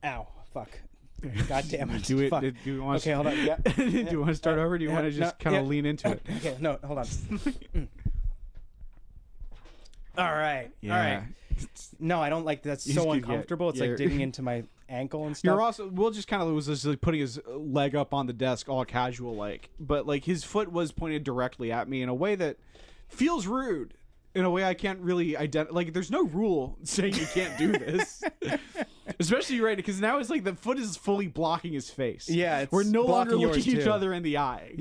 Ow. Fuck. God damn it. Do it. Fuck. Do you want Okay, hold on. Yeah. do you want to start over? Or do you want to just kind of lean into it? Okay, no, hold on. All right. Yeah. All right. No, I don't like that's so uncomfortable. It's like digging into my ankle and stuff. You're also Will just kind of was just like putting his leg up on the desk, all casual like, but like his foot was pointed directly at me in a way that feels rude. In a way I can't really identify. Like, there's no rule saying you can't do this. Especially right, because now it's like the foot is fully blocking his face. Yeah, it's we're no longer blocking looking yours, each other in the eye.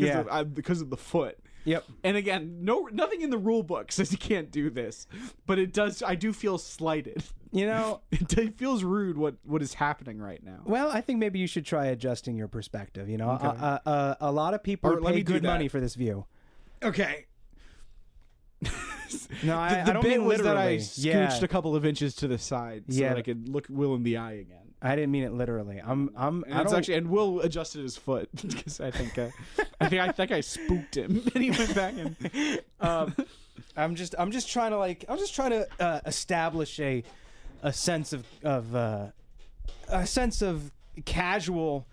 Because of the foot. Yep. And again, nothing in the rule book says you can't do this, but it does. I do feel slighted. You know, it feels rude what is happening right now. Well, I think maybe you should try adjusting your perspective. You know, Okay. a lot of people pay good money for this view. Okay. No, I the don't bit mean was literally. that I scooched a couple of inches to the side so that I could look Will in the eye again. I didn't mean it literally. And Will adjusted his foot because I think I spooked him and he went back and. I'm just trying to establish a sense of casual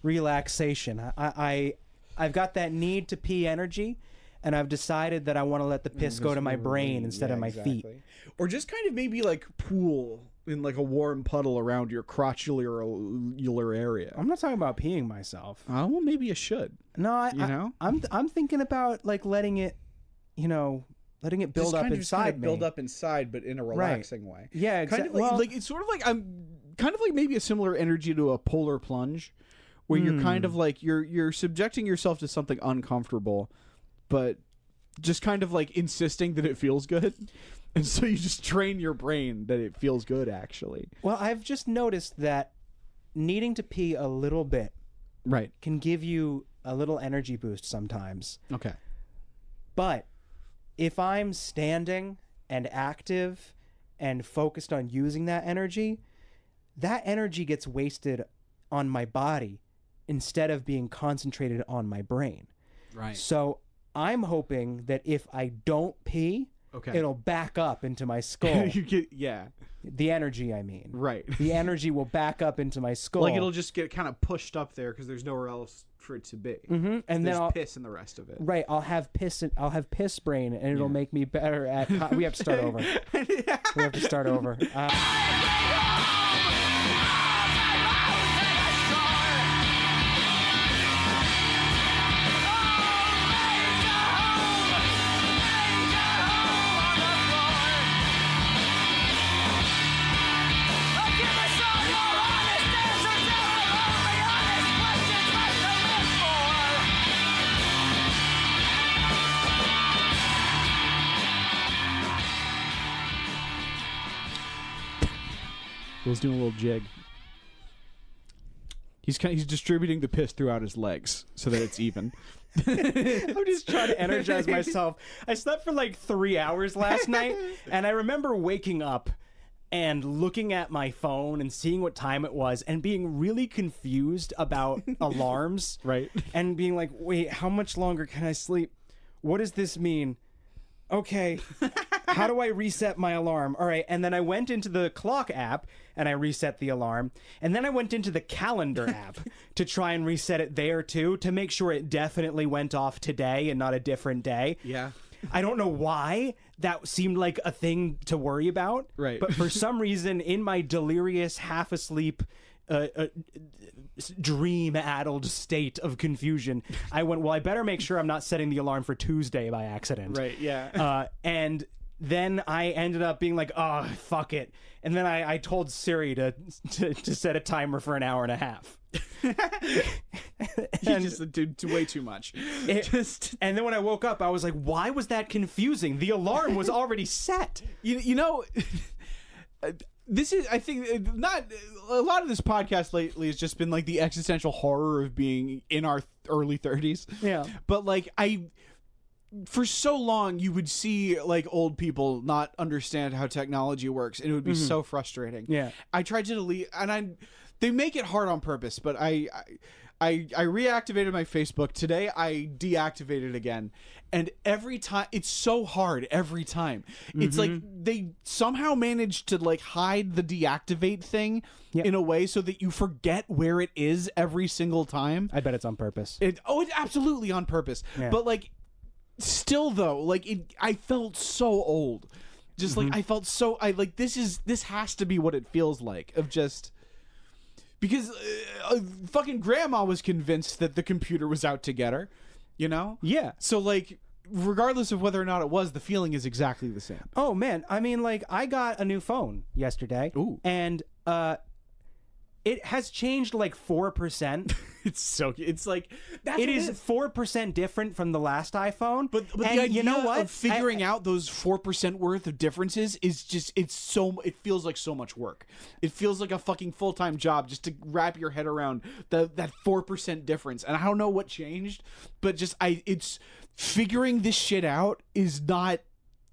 relaxation. I've got that need to pee energy. And I've decided that I want to let the piss go to my brain instead of my feet. Or just kind of maybe like pool in like a warm puddle around your crotchular area. I'm not talking about peeing myself. Oh, well, maybe you should. No, I'm thinking about like letting it build up inside me. Build up inside, but in a relaxing way. Yeah, exactly. It's sort of like maybe a similar energy to a polar plunge, where you're kind of like you're subjecting yourself to something uncomfortable, but just kind of like insisting that it feels good. And so you just train your brain that it feels good, actually. Well, I've just noticed that needing to pee a little bit can give you a little energy boost sometimes. Okay. But if I'm standing and active and focused on using that energy gets wasted on my body instead of being concentrated on my brain. Right. So I'm hoping that if I don't pee, it'll back up into my skull. The energy, I mean. Right. The energy will back up into my skull. Like it'll just get kind of pushed up there because there's nowhere else for it to be. Mm-hmm. And there's then I'll piss in the rest of it. Right. I'll have piss brain, and it'll make me better at. We have to start over. We have to start over. Will's doing a little jig. He's distributing the piss throughout his legs so that it's even. I'm just trying to energize myself. I slept for like 3 hours last night, and I remember waking up and looking at my phone and seeing what time it was and being really confused about alarms. Right. And being like, wait, how much longer can I sleep? What does this mean? Okay, how do I reset my alarm? All right, and then I went into the clock app and I reset the alarm. And then I went into the calendar app to try and reset it there too, to make sure it definitely went off today and not a different day. Yeah. I don't know why that seemed like a thing to worry about. Right. But for some reason, in my delirious, half asleep, dream-addled state of confusion, I went, well, I better make sure I'm not setting the alarm for Tuesday by accident. Right, yeah. And then I ended up being like, oh, fuck it. And then I told Siri to set a timer for an hour and a half. He just did way too much. And then when I woke up, I was like, why was that confusing? The alarm was already set. You know... This is, I think, not a lot of this podcast lately has just been like the existential horror of being in our early 30s. Yeah. But like, for so long, you would see like old people not understand how technology works, and it would be so frustrating. Yeah. I tried to delete, and they make it hard on purpose, but I I reactivated my Facebook today. I deactivated it again, and every time it's so hard. Every time it's like they somehow managed to like hide the deactivate thing in a way so that you forget where it is every single time. I bet it's on purpose. It's absolutely on purpose. Yeah. But like, still though, like I felt so old. Just like I felt so this has to be what it feels like of just. Because fucking grandma was convinced that the computer was out to get her, you know? Yeah. So, like, regardless of whether or not it was, the feeling is exactly the same. Oh, man. I mean, like, I got a new phone yesterday. Ooh. And it has changed like 4%. It's like... It is 4% different from the last iPhone. But the and idea you know what? of figuring out those 4% worth of differences is just... it feels like so much work. It feels like a fucking full-time job just to wrap your head around that 4% difference. And I don't know what changed, but just it's figuring this shit out is not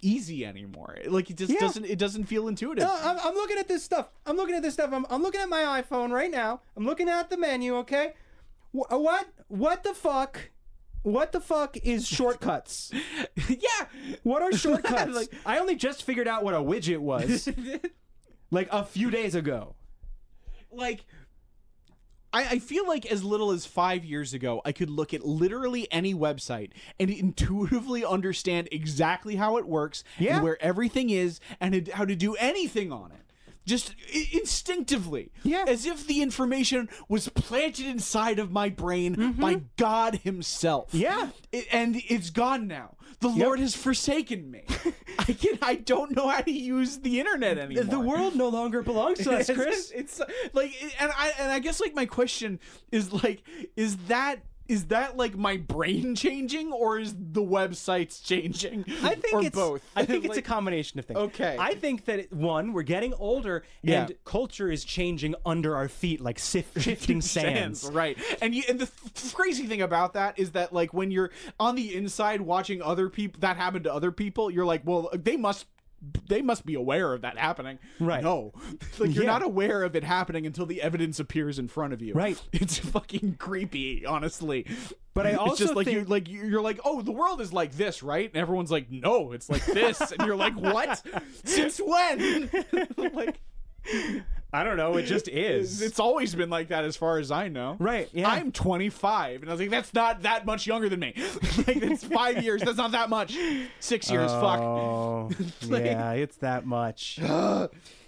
easy anymore. Like it just doesn't feel intuitive. No, I'm looking at this stuff. I'm looking at my iPhone right now. I'm looking at the menu, okay? What the fuck? What the fuck is shortcuts? Yeah. What are shortcuts? Like, I only just figured out what a widget was like a few days ago. Like I feel like as little as 5 years ago, I could look at literally any website and intuitively understand exactly how it works and where everything is and how to do anything on it. Just instinctively. Yeah. As if the information was planted inside of my brain by God himself. Yeah. And it's gone now. The Lord has forsaken me. I don't know how to use the internet anymore. The world no longer belongs to us, Chris. It's like, and I guess like my question is like, is that like my brain changing or is the websites changing? I think or it's both. I think it's a combination of things. Okay. I think that we're getting older and culture is changing under our feet like shifting sands. Right. And the crazy thing about that is that like when you're on the inside watching other people that happen to other people, you're like, well, they must be aware of that happening. Right. No. Like you're not aware of it happening until the evidence appears in front of you. Right. It's fucking creepy, honestly. But I also it's just like think... you're like, oh, the world is like this, right? And everyone's like, no, it's like this. And you're like, what? Since when? Like, I don't know. It just is. It's always been like that as far as I know. Right. Yeah. I'm 25. And I was like, that's not that much younger than me. Like, it's 5 years. That's not that much. 6 years. Oh, Like, yeah, it's that much.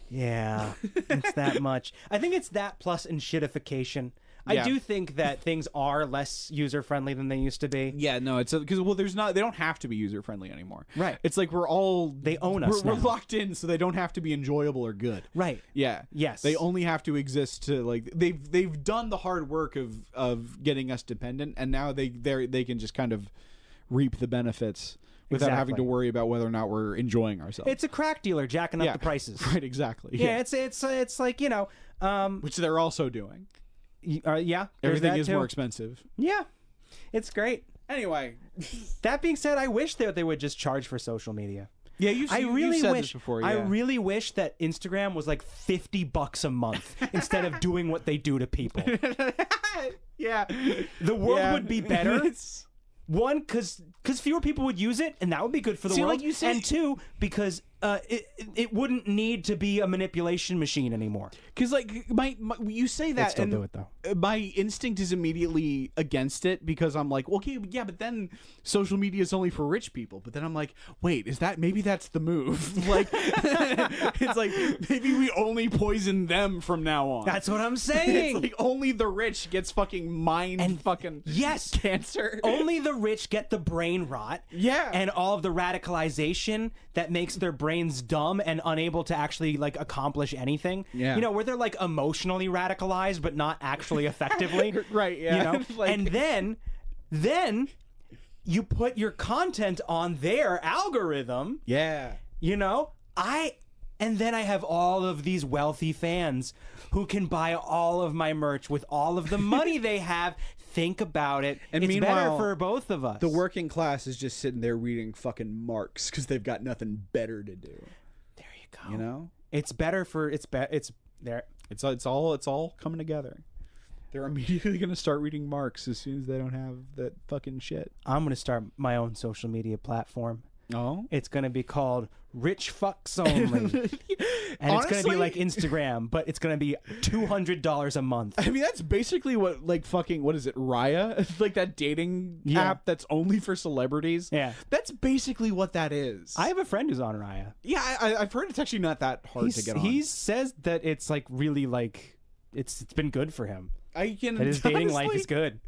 Yeah, it's that much. I think it's that plus enshittification. I do think that things are less user-friendly than they used to be. Yeah, no, it's because they don't have to be user-friendly anymore. Right. It's like they own us We're now. locked in, so they don't have to be enjoyable or good. Right. Yeah. Yes. They only have to exist to like they've done the hard work of getting us dependent, and now they can just kind of reap the benefits without having to worry about whether or not we're enjoying ourselves. It's a crack dealer jacking up the prices. Right. Exactly. Yeah. It's like, you know, which they're also doing. Yeah, everything is more expensive. Yeah, it's great. Anyway, that being said, I wish that they would just charge for social media. Yeah, you said this before. Yeah. I really wish that Instagram was like $50 a month instead of doing what they do to people. Yeah, the world would be better. One, because fewer people would use it, and that would be good for the world. Like you say, and two, because it wouldn't need to be a manipulation machine anymore. Because like my you say that, I'd still do it though. My instinct is immediately against it because I'm like, well, okay, yeah, but then social media is only for rich people. But then I'm like, wait, maybe that's the move? Like, it's like maybe we only poison them from now on. That's what I'm saying. It's like only the rich gets fucking mind and fucking cancer. Only the rich get the brain rot. Yeah, and all of the radicalization that makes their brains dumb and unable to actually like accomplish anything. Yeah, you know, where they're like emotionally radicalized but not actually effectively. Right. Yeah. You know, like... and then you put your content on their algorithm. Yeah. You know, and then I have all of these wealthy fans who can buy all of my merch with all of the money they have. Think about it. And it's meanwhile, better for both of us. The working class is just sitting there reading fucking Marx because they've got nothing better to do. There you go. You know, it's better for it's there. It's all coming together. They're immediately going to start reading Marx as soon as they don't have that fucking shit. I'm going to start my own social media platform. Oh? It's going to be called Rich Fucks Only. And honestly, it's going to be like Instagram, but it's going to be $200 a month. I mean, that's basically what, like, fucking, what is it, Raya? Like that dating app that's only for celebrities? Yeah. That's basically what that is. I have a friend who's on Raya. Yeah, I've heard it's actually not that hard to get on. He says that it's, like, really, like, it's been good for him. That his dating life is good.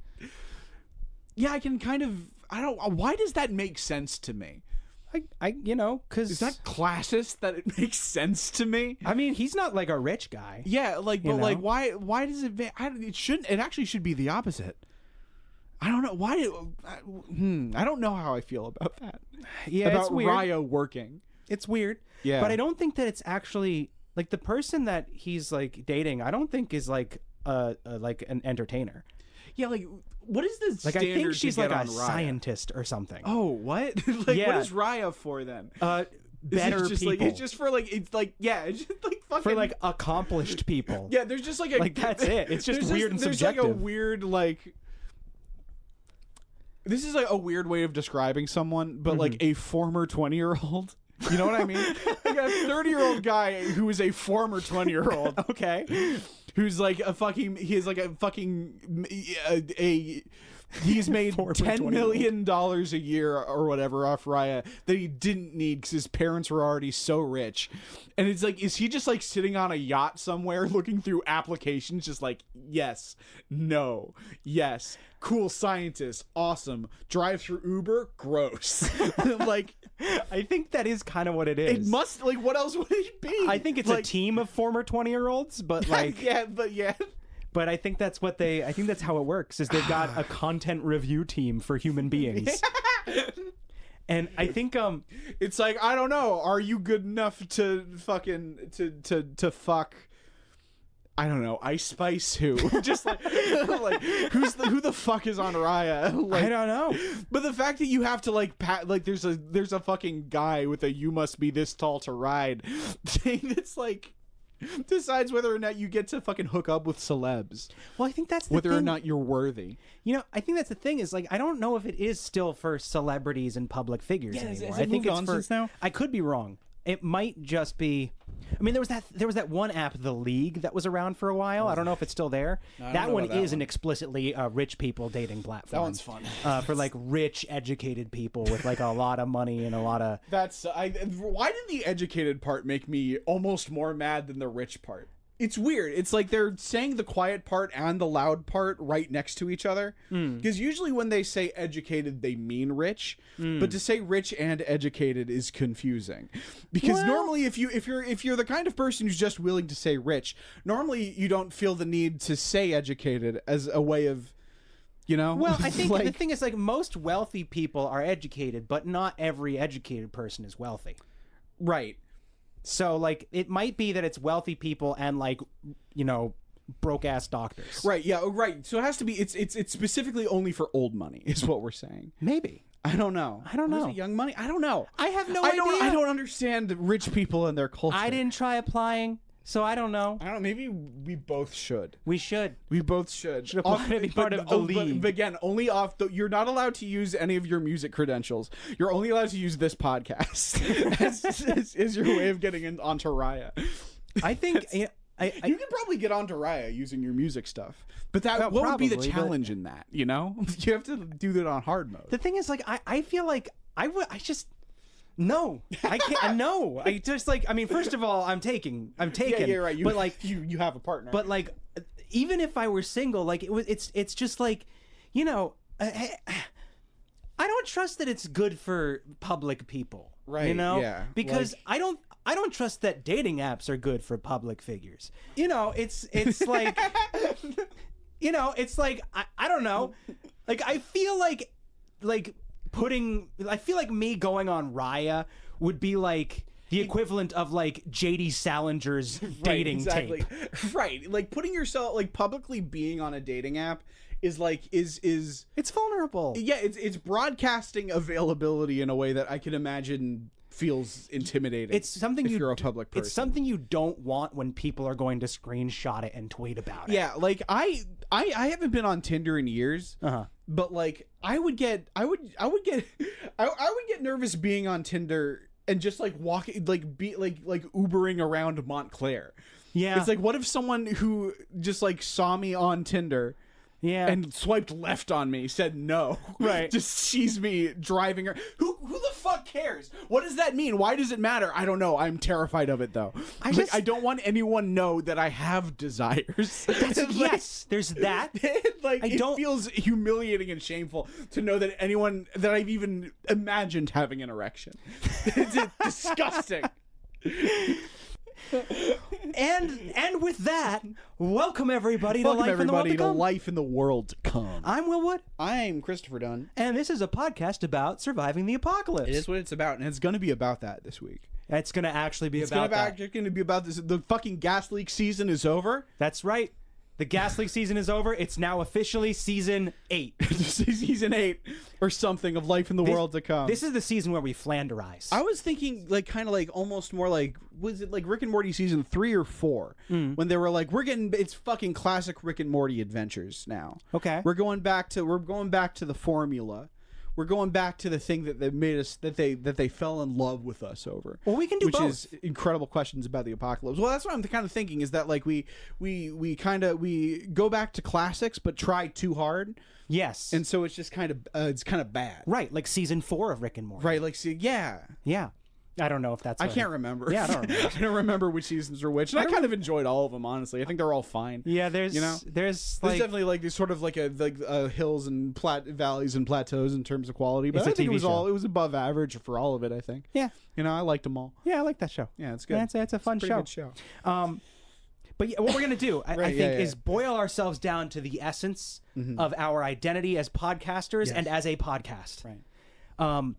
Yeah, I can kind of, why does that make sense to me? You know, because... Is that classist that it makes sense to me? I mean, he's not, like, a rich guy. Yeah, like, but, like, why does it... it actually should be the opposite. I don't know. Why... I don't know how I feel about that. Yeah, about it's weird. Raya working. It's weird. Yeah. But I don't think that it's actually... Like, the person that he's, like, dating, I don't think is, like, like an entertainer. Yeah, like, what is the like? standard I think she's like a Raya? Scientist or something. Oh, what? Like, yeah. What is Raya for then? Better just people. Like, it's just for like, it's like, yeah, it's just like fucking for like accomplished people. Yeah, there's just like a like that's it. It's just weird and subjective. There's like a weird like. This is like a weird way of describing someone, but like a former 20-year-old. You know what I mean? Like a 30-year-old guy who is a former 20-year-old. Okay. Who's like a fucking, he is like a fucking, he's made $10 million a year or whatever off Raya that he didn't need because his parents were already so rich. And it's like, is he just like sitting on a yacht somewhere looking through applications just like, yes, no, yes, cool scientist, awesome, drive through Uber, gross. Like, I think that is kind of what it is. It must, like, what else would it be? I think it's like, a team of former 20-year-olds, but like... yeah. But I think that's what I think that's how it works, is they've got a content review team for human beings. And I think it's like, I don't know, are you good enough to fucking to fuck, I don't know, Ice Spice who? Just like like who the fuck is on Raya? Like, I don't know. But the fact that you have to like like there's a fucking guy with a "you must be this tall to ride" thing that's like decides whether or not you get to fucking hook up with celebs. Well, I think that's the whether thing. or not you're worthy. You know, I think that's the thing is like I don't know if it is still for celebrities and public figures anymore. Has it I think moved it's on for since now? I could be wrong. It might just be. I mean, there was that one app, The League, that was around for a while. I don't know if it's still there. No, that one is an explicitly rich people dating platform. That one's fun. For like rich, educated people with like a lot of money and a lot of. Why did the educated part make me almost more mad than the rich part? It's weird. It's like they're saying the quiet part and the loud part right next to each other. Because usually when they say educated, they mean rich. But to say rich and educated is confusing. Because normally, if you're the kind of person who's just willing to say rich, normally you don't feel the need to say educated as a way of, you know. Well, I think like, the thing is like most wealthy people are educated, but not every educated person is wealthy. Right. So, like, it might be that it's wealthy people and, like, you know, broke-ass doctors. Right, yeah, right. So it has to be, it's specifically only for old money, is what we're saying. Maybe. I don't know. I don't know. Is it young money? I don't know. I have no idea. I don't understand rich people and their culture. I didn't try applying, so I don't know. I don't know. Maybe we both should. We should. We both should. Should apply to be part of the league. But again, only off the... You're not allowed to use any of your music credentials. You're only allowed to use this podcast as your way of getting onto Raya. I think... you could probably get onto Raya using your music stuff. But that what would be the challenge in that, you know? You have to do that on hard mode. The thing is, like, I feel like I just... No, I can't. No, I just like. I mean, first of all, I'm taking. Yeah, you're right. But like, you have a partner. But like, even if I were single, like it's just like, you know, I don't trust that it's good for public people. Right. You know. Yeah. Because like, I don't trust that dating apps are good for public figures. You know, it's like, you know, it's like I don't know, like I feel like. I feel like me going on Raya would be like the equivalent of like JD Salinger's dating tape. Right. Like putting yourself, like publicly being on a dating app is like, is it's vulnerable. Yeah. It's broadcasting availability in a way that I can imagine feels intimidating. It's something you're a public person. It's something you don't want when people are going to screenshot it and tweet about it. Yeah, like I I haven't been on Tinder in years. But like I would get nervous being on Tinder and just like walking like Ubering around Montclair. Yeah. It's like, what if someone who just like saw me on Tinder and swiped left on me said no, right? Just sees me driving her. Who the fuck cares? What does that mean? Why does it matter? I don't know. I'm terrified of it though. I don't want anyone know that I have desires. Yes, there's that. It feels humiliating and shameful to know that that I've even imagined having an erection. It's disgusting. And with that, welcome everybody to Life in the World to Come. I'm Willwood. I'm Christopher Dunn. And this is a podcast about surviving the apocalypse. It is what it's about, and it's going to be about that this week. It's going to actually be about that. It's going to be about this. The fucking gas leak season is over. That's right. The gas leak season is over. It's now officially season 8. Season 8 or something of Life in the World to Come. This is the season where we Flanderize. I was thinking like kind of like almost more like, was it like Rick and Morty season 3 or 4 when they were like, it's fucking classic Rick and Morty adventures now. Okay. We're going back to the formula. We're going back to the thing that they made us, that they fell in love with us over. Well, we can do both. Which is incredible questions about the apocalypse. Well, that's what I'm kind of thinking, is that like we go back to classics but try too hard. Yes. And so it's just kind of bad. Right, like season 4 of Rick and Morty. Right, like yeah. I don't know if that's. I can't remember. Yeah, I don't remember. I don't remember which seasons are which. And I kind of enjoyed all of them, honestly. I think they're all fine. Yeah, there's definitely like these sort of like hills and valleys and plateaus in terms of quality. But I think it was above average for all of it. I think. Yeah, I liked them all. Yeah, I like that show. Yeah, it's good. Yeah, it's a fun show. Good show. But yeah, what we're gonna do, I think, is boil ourselves down to the essence of our identity as podcasters and as a podcast. Right.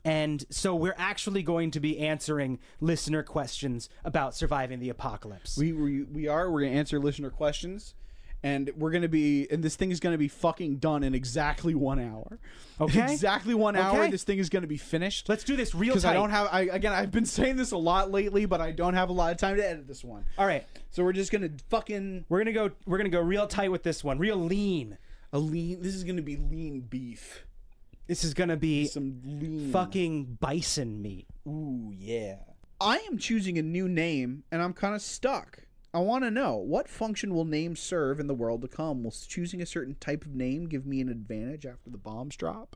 And so we're actually going to be answering listener questions about surviving the apocalypse. We're gonna answer listener questions, and this thing is gonna be fucking done in exactly 1 hour. Okay. Exactly 1 hour. This thing is gonna be finished. Let's do this real tight. Because I've been saying this a lot lately, but I don't have a lot of time to edit this one. All right. So we're just gonna fucking. We're gonna go real tight with this one. Real lean. This is gonna be lean beef. This is gonna be some lean fucking bison meat. Ooh, yeah. I am choosing a new name, and I'm kind of stuck. I want to know, what function will names serve in the world to come? Will choosing a certain type of name give me an advantage after the bombs drop?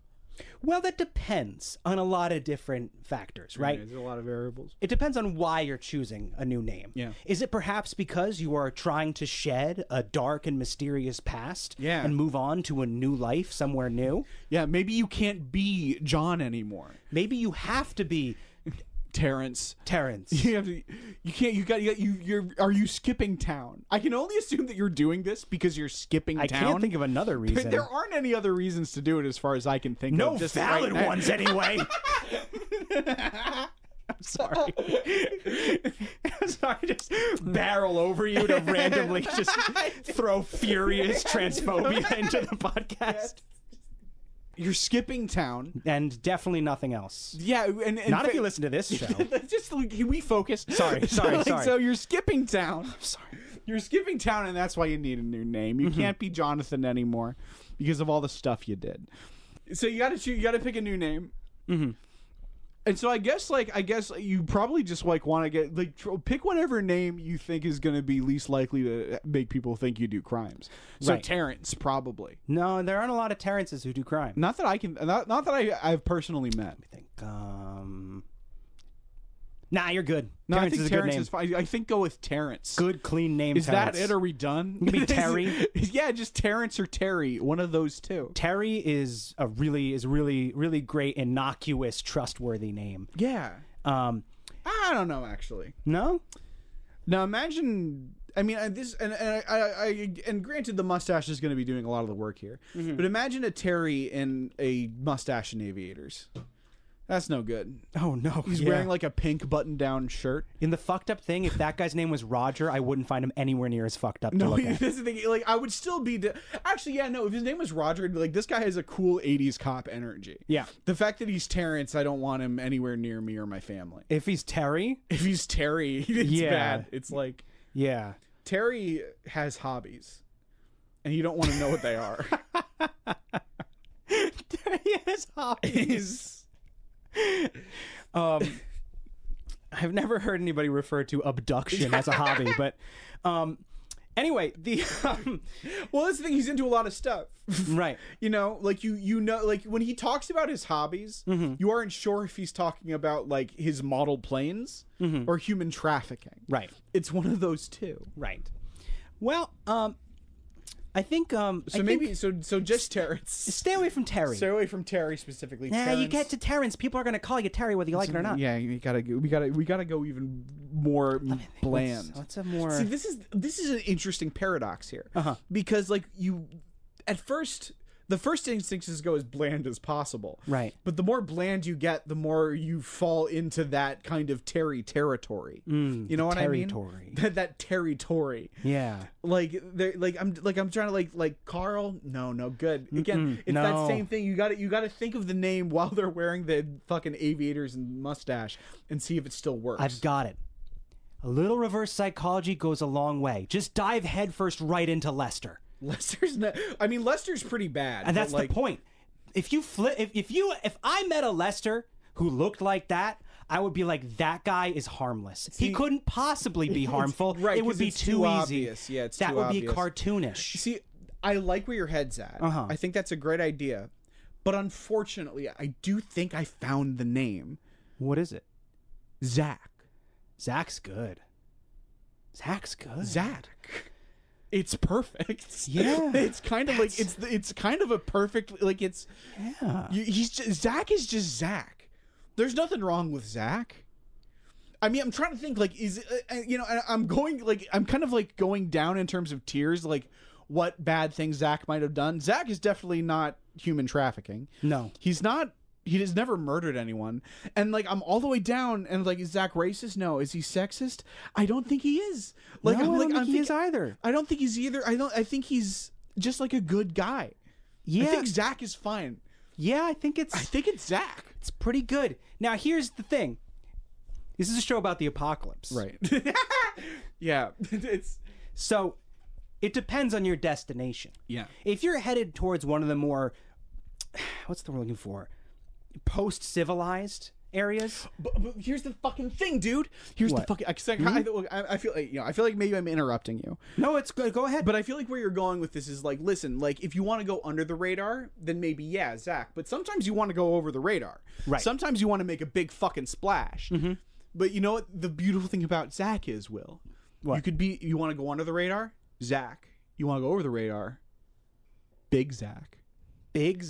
Well, that depends on a lot of different factors, right? There's a lot of variables. It depends on why you're choosing a new name. Yeah. Is it perhaps because you are trying to shed a dark and mysterious past and move on to a new life somewhere new? Yeah, maybe you can't be John anymore. Maybe you have to be Terrence. Are you skipping town? I can only assume that you're doing this because you're skipping town. I can't think of another reason. There aren't any other reasons to do it as far as I can think of. No valid ones anyway. I'm sorry. I'm sorry. Just barrel over you to randomly just throw furious transphobia into the podcast. You're skipping town. And definitely nothing else. Yeah, and not if you listen to this show. Just can we focus? Sorry. So you're skipping town. I'm sorry. You're skipping town, and that's why you need a new name. You can't be Jonathan anymore because of all the stuff you did. So you got to pick a new name. Mm-hmm. And so I guess you probably just like want to get pick whatever name you think is going to be least likely to make people think you do crimes. So right. Terrence, probably. No, there aren't a lot of Terrences who do crime. Not that I've personally met. I think. Nah, you're good. No, Terrence I think is a Terrence good name. is fine. I think go with Terrence. Good, clean name. Is Terrence. that it? Are we done? You can be Terry. Yeah, just Terrence or Terry. One of those two. Terry is a really great, innocuous, trustworthy name. Yeah. I don't know actually. No. Now imagine. I mean, and granted, the mustache is going to be doing a lot of the work here. Mm-hmm. But imagine a Terry in a mustache and aviators. That's no good. Oh, no. He's wearing like a pink button-down shirt. In the fucked up thing, if that guy's name was Roger, I wouldn't find him anywhere near as fucked up to look at. That's the thing. Like, I would still be... Actually, yeah, no. If his name was Roger, I'd be like, this guy has a cool 80s cop energy. Yeah. The fact that he's Terrence, I don't want him anywhere near me or my family. If he's Terry? If he's Terry, it's bad. It's like... Yeah. Terry has hobbies. and you don't want to know what they are. His hobbies. I've never heard anybody refer to abduction as a hobby, but anyway, well, that's the thing. He's into a lot of stuff, right? You know, like you know, like when he talks about his hobbies, you aren't sure if he's talking about like his model planes or human trafficking. Right. It's one of those two. Right. Well, I think so just Terrence. Stay away from Terry. Stay away from Terry specifically. Nah, Terrence. you get to Terrence, people are going to call you Terry whether you like it or not. Yeah, we gotta go even more bland. What's a more? See, this is an interesting paradox here, because like at first. The first instinct is to go as bland as possible. Right. But the more bland you get, the more you fall into that kind of Terry territory. You know what I mean? That territory. Yeah. I'm trying to like Carl. No, good. Again, it's that same thing. You got to think of the name while they're wearing the fucking aviators and mustache and see if it still works. I've got it. A little reverse psychology goes a long way. Just dive headfirst right into Lester. Lester's not. I mean, Lester's pretty bad, and that's the point. If I met a Lester who looked like that, I would be like, that guy is harmless. He couldn't possibly be harmful. Right, it would be too easy. Obvious. Yeah, it's that too would obvious. be cartoonish. See, I like where your head's at. I think that's a great idea, but unfortunately, I do think I found the name. What is it? Zach. Zach's good. Zach. It's perfect. Yeah, it's kind of like it's kind of a perfect like it's. Yeah, Zach is just Zach. There's nothing wrong with Zach. I mean, I'm trying to think like I'm kind of like going down in terms of tiers, like what bad things Zach might have done. Zach is definitely not human trafficking. No, he's not. He has never murdered anyone. And like I'm all the way down and like, is Zach racist? No. Is he sexist? I don't think he is. Like no, I don't think he is either. I don't think he's either. I think he's just like a good guy. Yeah. I think Zach is fine. Yeah, I think it's Zach. It's pretty good. Now here's the thing. This is a show about the apocalypse. Right. Yeah. So it depends on your destination. Yeah. If you're headed towards one of the more, what's the word we're looking for? Post-civilized areas. But here's the fucking thing, dude. Here's the fucking. I feel like I feel like maybe I'm interrupting you. No, it's good. Go ahead. But I feel like where you're going with this is like, listen, like if you want to go under the radar, then maybe Zach. But sometimes you want to go over the radar. Right. Sometimes you want to make a big fucking splash. But you know what? The beautiful thing about Zach is, Will. What? You want to go under the radar, Zach. You want to go over the radar, Big Zach. Big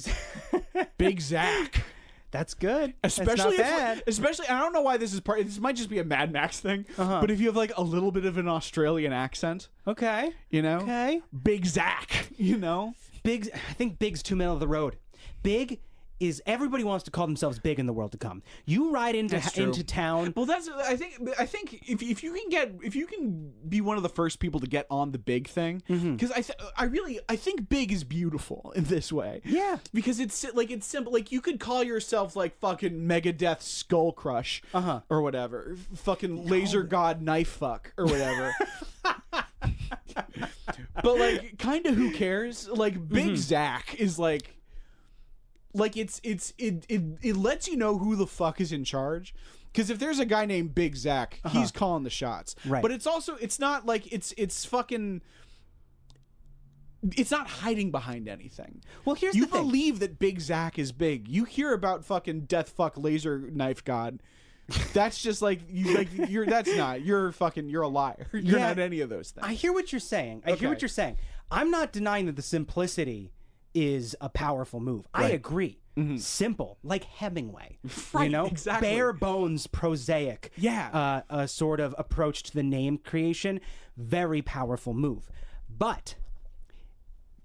Zach. That's good. Especially That's not bad. Especially, I don't know why this is part. This might just be a Mad Max thing. But if you have like a little bit of an Australian accent, okay, you know, okay, Big Zach, you know, Big. I think Big's too middle of the road. Big is everybody wants to call themselves big in the world to come. You ride into town. Well, that's I think if you can be one of the first people to get on the big thing, because I think big is beautiful in this way. Yeah, because it's simple. Like you could call yourself like fucking Megadeth Skull Crush, or whatever, fucking Laser God Knife Fuck or whatever. But like, kind of who cares? Like Big Zach is like it lets you know who the fuck is in charge. Because if there's a guy named Big Zach, he's calling the shots. Right. But it's not like it's fucking. It's not hiding behind anything. Well, here's the thing. You believe that Big Zach is big. You hear about fucking Death Fuck Laser Knife God. That's just like you're a liar. You're not any of those things. I hear what you're saying. I hear what you're saying. I'm not denying that the simplicity is a powerful move. Right. I agree. Simple, like Hemingway. Right, you know, exactly. Bare bones, prosaic. Yeah. Sort of approach to the name creation. Very powerful move. But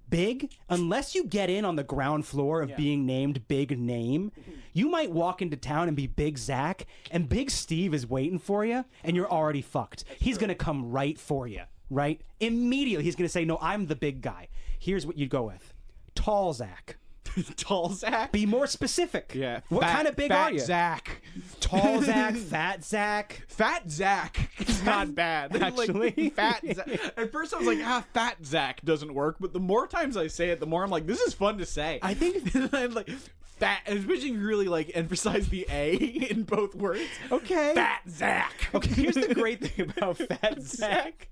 big, unless you get in on the ground floor of being named Big Name, you might walk into town and be Big Zach, and Big Steve is waiting for you, and you're already fucked. He's going to come right for you, right? Immediately, he's going to say, no, I'm the big guy. Here's what you'd go with. Tall Zach. Tall Zach. Be more specific. Yeah. What kind of big are you? Fat Zach. Tall Zach, fat Zach. Fat Zach. It's not bad. Actually. Like, fat Zach. At first I was like, fat Zach doesn't work. But the more times I say it, the more I'm like, this is fun to say. I think I'm like, fat, especially if you really like emphasize the A in both words. okay. Fat Zach. Okay, here's the great thing about fat Zach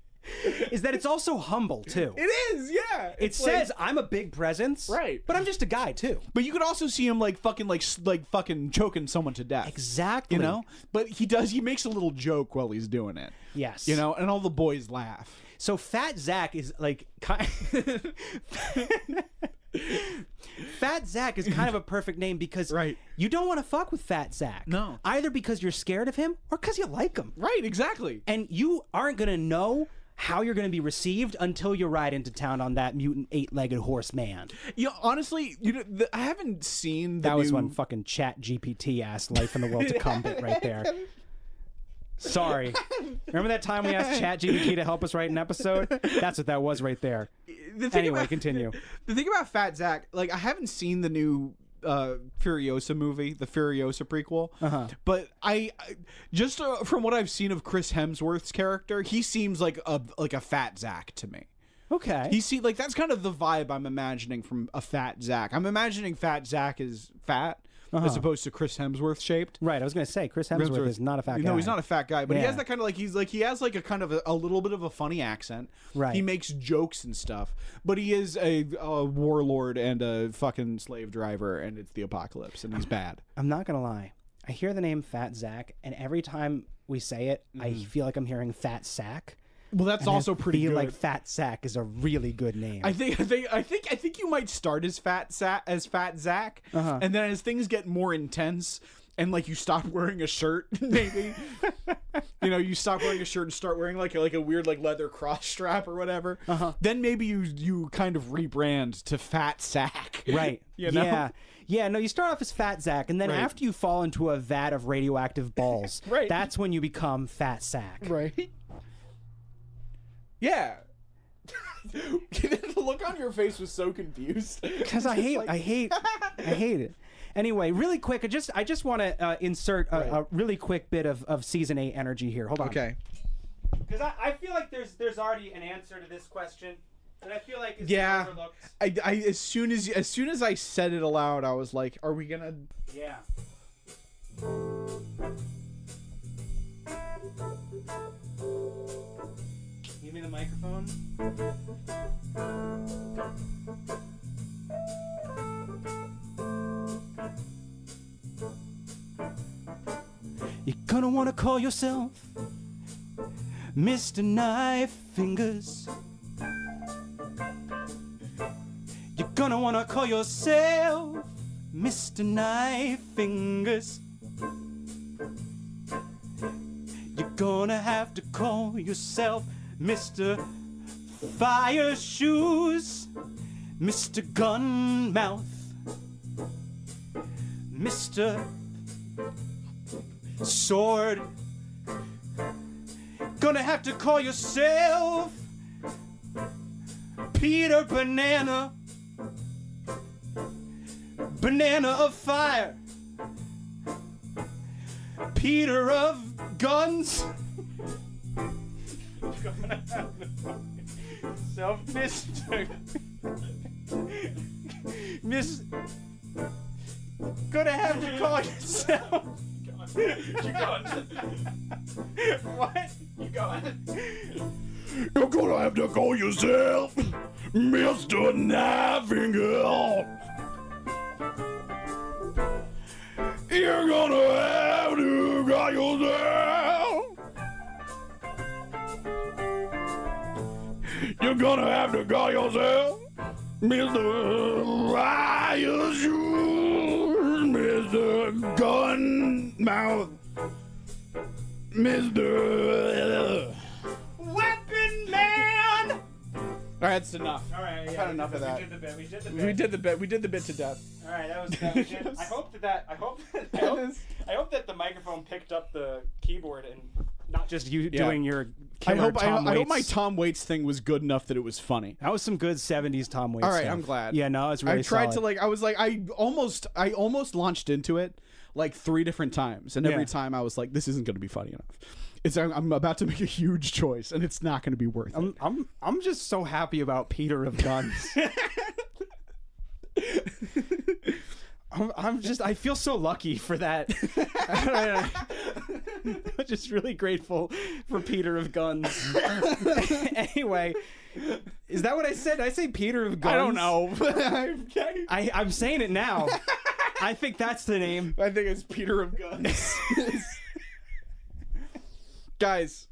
is that it's also humble too. It is, yeah. It It's says like, I'm a big presence, Right. But I'm just a guy too. but you could also see him like fucking choking someone to death. Exactly. You know? But he makes a little joke while he's doing it. Yes. You know, and all the boys laugh. So fat Zach is like Fat Zach is kind of a perfect name because Right. you don't want to fuck with Fat Zach. No. Either because you're scared of him or because you like him. Right, exactly. And you aren't going to know how you're going to be received until you ride into town on that mutant 8-legged horse man. You know, honestly, I haven't seen the That was new... one fucking chat GPT ass life in the world to come bit right there. Sorry. Remember that time we asked chat GPT to help us write an episode? That's what that was right there. Anyway, continue. The thing about Fat Zach, like, I haven't seen the new Furiosa movie, the Furiosa prequel, but I just from what I've seen of Chris Hemsworth's character, he seems like a Fat Zach to me. Okay. Like that's kind of the vibe I'm imagining from a Fat Zach. I'm imagining Fat Zach is fat. As opposed to Chris Hemsworth shaped. Right, I was going to say Chris Hemsworth is not a fat guy. No, he's not a fat guy, but he Yeah. has that kind of like he has like a kind of a little bit of a funny accent. Right. He makes jokes and stuff, but he is a warlord and a fucking slave driver, and it's the apocalypse, and he's bad. I'm not going to lie. I hear the name Fat Zach, and every time we say it, I feel like I'm hearing Fat Sack. Well, that's also pretty I feel good. like Fat Sack is a really good name. I think you might start as Fat Zach, and then as things get more intense, and like you stop wearing a shirt, maybe, you stop wearing a shirt and start wearing like a weird like leather cross strap or whatever. Then maybe you kind of rebrand to Fat Sack, Right. You know? Yeah. Yeah, no, you start off as Fat Zach, and then Right. after you fall into a vat of radioactive balls, Right. that's when you become Fat Sack. Right. Yeah. The look on your face was so confused. Because I hate it. Anyway, really quick, I just want to insert a really quick bit of season 8 energy here. Hold on. Okay. Because I feel like there's already an answer to this question, and I feel like it's Yeah. overlooked. I as soon as I said it aloud, I was like, "Are we gonna?" Yeah. Give me the microphone. You're gonna wanna call yourself Mr. Knife Fingers. You're gonna wanna call yourself Mr. Knife Fingers. You're gonna have to call yourself Mr. Fire Shoes, Mr. Gun Mouth, Mr. Sword. Gonna have to call yourself Peter Banana, Banana of Fire, Peter of Guns. Self Mr. Miss. Gonna have to call yourself. Keep going. What? Keep going. You're gonna have to call yourself Mr. Kniffinger. You're gonna have to call yourself. You're gonna have to call yourself Mr. Fire Shoes, Mr. Gun Mouth, Mr. Weapon Man! All right, that's enough. All right, I've had enough of that. We did the bit. We did the bit to death. All right, that was good. I hope that the microphone picked up the keyboard and not just you doing your I killer hope Tom I hope my Waits. Tom Waits thing was good enough that it was funny. That was some good 70s Tom Waits All right, stuff. I'm glad. Yeah, no, it's really I tried solid. I almost launched into it like 3 different times, and every Yeah. time I was like, this isn't going to be funny enough. I'm about to make a huge choice, and it's not going to be worth it. I'm just so happy about Peter of Guns. I feel so lucky for that. I'm just really grateful for Peter of Guns. Anyway, is that what I said? Did I say Peter of Guns? I don't know. I'm saying it now. I think that's the name. I think it's Peter of Guns. Guys,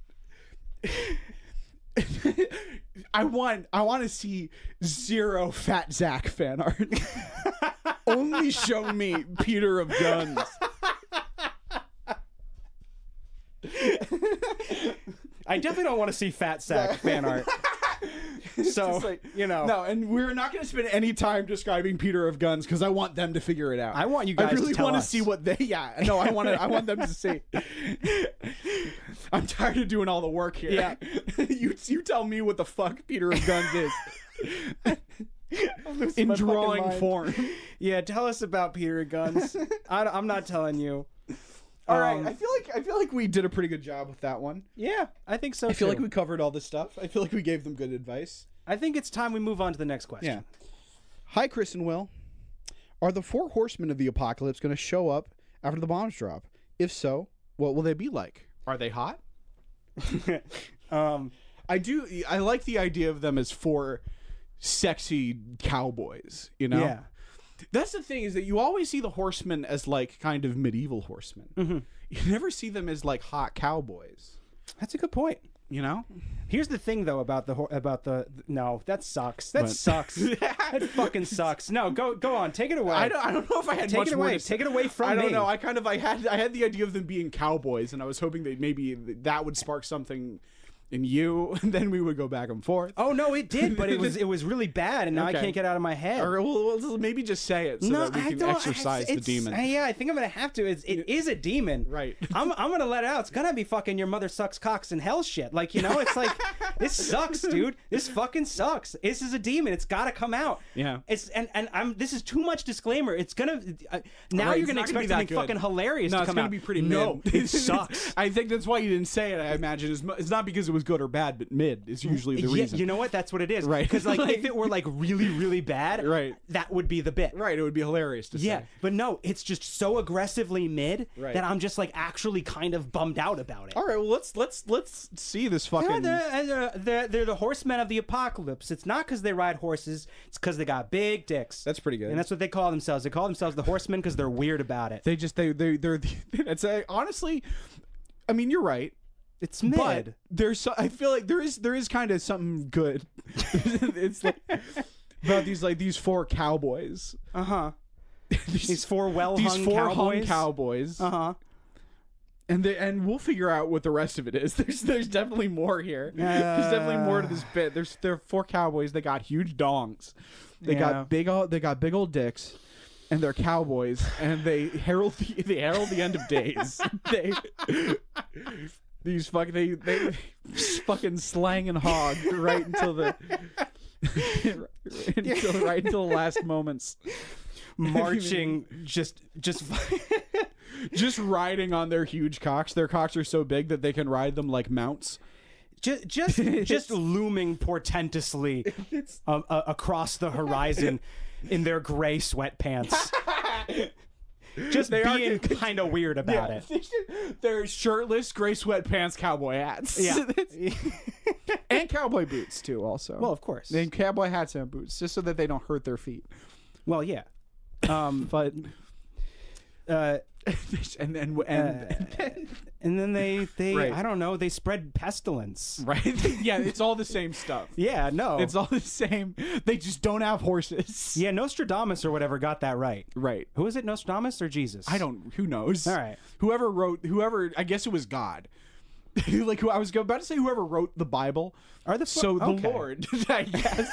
I want to see 0 Fat Zach fan art. Only show me Peter of Guns. I definitely don't want to see Fat Sack fan art. So, Like, you know. No, and we're not going to spend any time describing Peter of Guns because I want them to figure it out. I want you guys I really to tell want to us. see what they. Yeah, no, I want them to see. I'm tired of doing all the work here. Yeah. you tell me what the fuck Peter of Guns is. In my fucking drawing mind. form. Yeah, tell us about Peter of Guns. I'm not telling you. All right, I feel like we did a pretty good job with that one. Yeah, I think so I feel too. like we covered all this stuff. I feel like we gave them good advice. I think it's time we move on to the next question. Yeah. Hi, Chris and Will. Are the 4 horsemen of the apocalypse going to show up after the bombs drop? If so, what will they be like? Are they hot? I like the idea of them as 4 sexy cowboys, you know? Yeah. That's the thing, is that you always see the horsemen as like kind of medieval horsemen. Mm-hmm. You never see them as like hot cowboys, That's a good point. you know? Here's the thing, though, about the no, that sucks. That sucks. That fucking sucks. No, go on. Take it away. I don't know if I had Take much it more away. to say. Take it away from me. I don't know. I had the idea of them being cowboys, and I was hoping that maybe that would spark something in you, and then we would go back and forth. Oh no, it did, but it was really bad, and now I Okay. can't get it out of my head. Or well, maybe just say it so that we can exercise the demon. Yeah, I think I'm gonna have to. It is a demon, Right. I'm gonna let it out. It's gonna be fucking your mother sucks cocks and hell shit. Like, you know, it's like this sucks, dude. This fucking sucks. This is a demon. It's gotta come out. Yeah. It's I'm. This is too much disclaimer. It's gonna now Right, you're it's gonna not gonna be expect that something good. fucking hilarious No, to it's come gonna out. be pretty No, mid. it sucks. I think that's why you didn't say it. I imagine it's not because it was good or bad, but mid is usually the Yeah, reason. you know what? That's what it is. Right. Because like, Like- if it were like really, really bad, Right. that would be the bit. Right, it would be hilarious to Yeah, say. but no, it's just so aggressively mid Right. that I'm just like actually kind of bummed out about it. All right, well let's see this fucking. They're the horsemen of the apocalypse. It's not because they ride horses. It's because they got big dicks. That's pretty good. And that's what they call themselves. They call themselves the horsemen because they're weird about it. they're it's honestly, I mean, you're right. It's mid. But I feel like there is kind of something good. It's like about these 4 cowboys. Uh-huh. These 4 These well-hung 4 cowboys. hung cowboys. Uh-huh. And we'll figure out what the rest of it is. There's definitely more here. There's definitely more to this bit. There are 4 cowboys. They got huge dongs. They Yeah. got big old dicks. And they're cowboys, and they herald the end of days. They fucking slang and hog right until the last moments, Marching, just just riding on their huge cocks. Their cocks are so big that they can ride them like mounts. just looming portentously across the horizon in their gray sweatpants. Just being kind of weird about it. They're shirtless, gray sweatpants, cowboy hats. Yeah. And cowboy boots too. Also, Well, of course. and cowboy hats and boots, just so that they don't hurt their feet. Well, yeah. But and then they Right. I don't know, they spread pestilence. right, yeah, it's all the same stuff. Yeah, no. It's all the same. They just don't have horses. Yeah, Nostradamus or whatever got that right. Right. Who is it, Nostradamus or Jesus? Who knows? All right. Whoever, I guess it was God. Like, I was about to say whoever wrote the Bible. Are the the okay. Lord, I guess.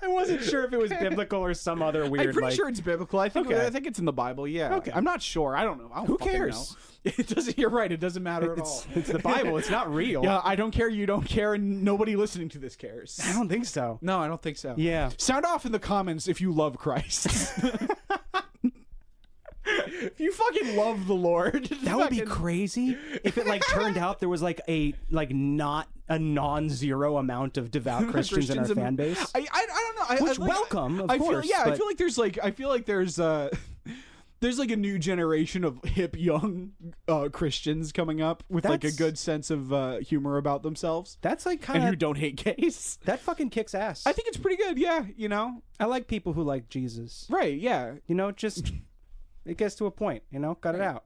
I wasn't sure if it was biblical or some other weird. I'm pretty like, sure it's biblical. I think Okay. I think it's in the Bible. Yeah. Okay. I'm not sure. I don't know. I don't Who fucking cares? know. It doesn't. You're right. It doesn't matter at all. It's the Bible. It's not real. Yeah, I don't care. You don't care, and nobody listening to this cares. I don't think so. No, I don't think so. Yeah. Sound off in the comments if you love Christ. If you fucking love the Lord. That would be crazy if it like turned out there was like not a non-zero amount of devout Christians in our fan base. I don't know. Which welcome, of course, I but- feel like there's there's like a new generation of hip young Christians coming up with like a That's- good sense of humor about themselves That's like and kind who of don't hate gays. that fucking kicks ass. I think it's pretty good. Yeah, you know. I like people who like Jesus. Right. Yeah. You know, just it gets to a point. You know, cut it out.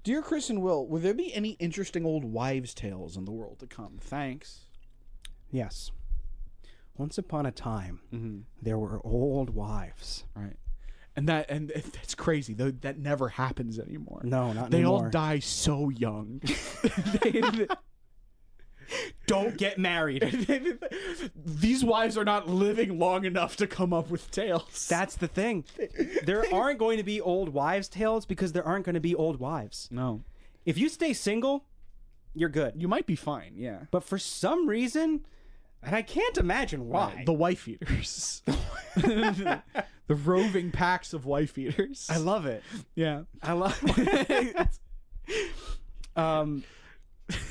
Dear Chris and Will, will there be any interesting old wives' tales in the world to come? Thanks. Yes. Once upon a time, Mm-hmm. there were old wives. Right. And that's crazy. Though that never happens anymore. No, not They anymore. all die so young. Don't get married. These wives are not living long enough to come up with tales. That's the thing. There aren't going to be old wives' tales because there aren't going to be old wives. no. If you stay single, you're good. You might be fine. Yeah. But for some reason, and I can't imagine why. The wife eaters. The roving packs of wife eaters. I love it. Yeah. I love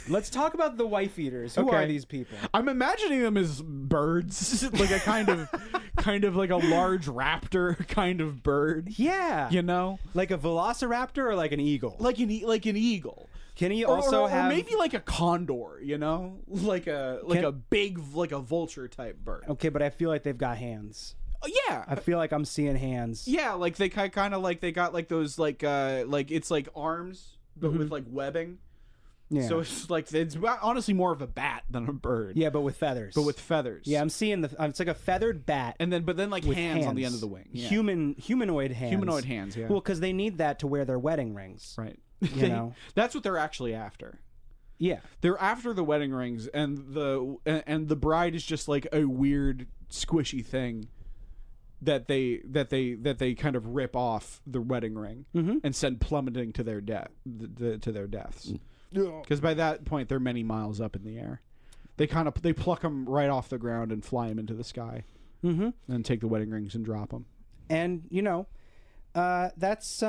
let's talk about the wife eaters. Who Okay. are these people? I'm imagining them as birds, like a kind of like a large raptor kind of bird. Yeah. You know, Like a velociraptor or like an eagle? like an eagle. Can he Or- also or have maybe like a condor, you know, like a big like a vulture type bird. Okay, but I feel like they've got hands. Oh, yeah, I feel like I'm seeing hands. yeah, like they kind of like they got like those like it's like arms but with like webbing. Yeah. So it's like it's honestly more of a bat than a bird. Yeah, but with feathers. but with feathers. Yeah, I'm seeing it's like a feathered bat and then like with hands on the end of the wing. Yeah. Humanoid hands. Humanoid hands. Yeah. Well, because they need that to wear their wedding rings. right. You know. That's what they're actually after. Yeah. They're after the wedding rings, and the bride is just like a weird squishy thing that they kind of rip off the wedding ring and send plummeting to their to their deaths. Because by that point they're many miles up in the air. They pluck them right off the ground and fly them into the sky, and take the wedding rings and drop them. And you know, that's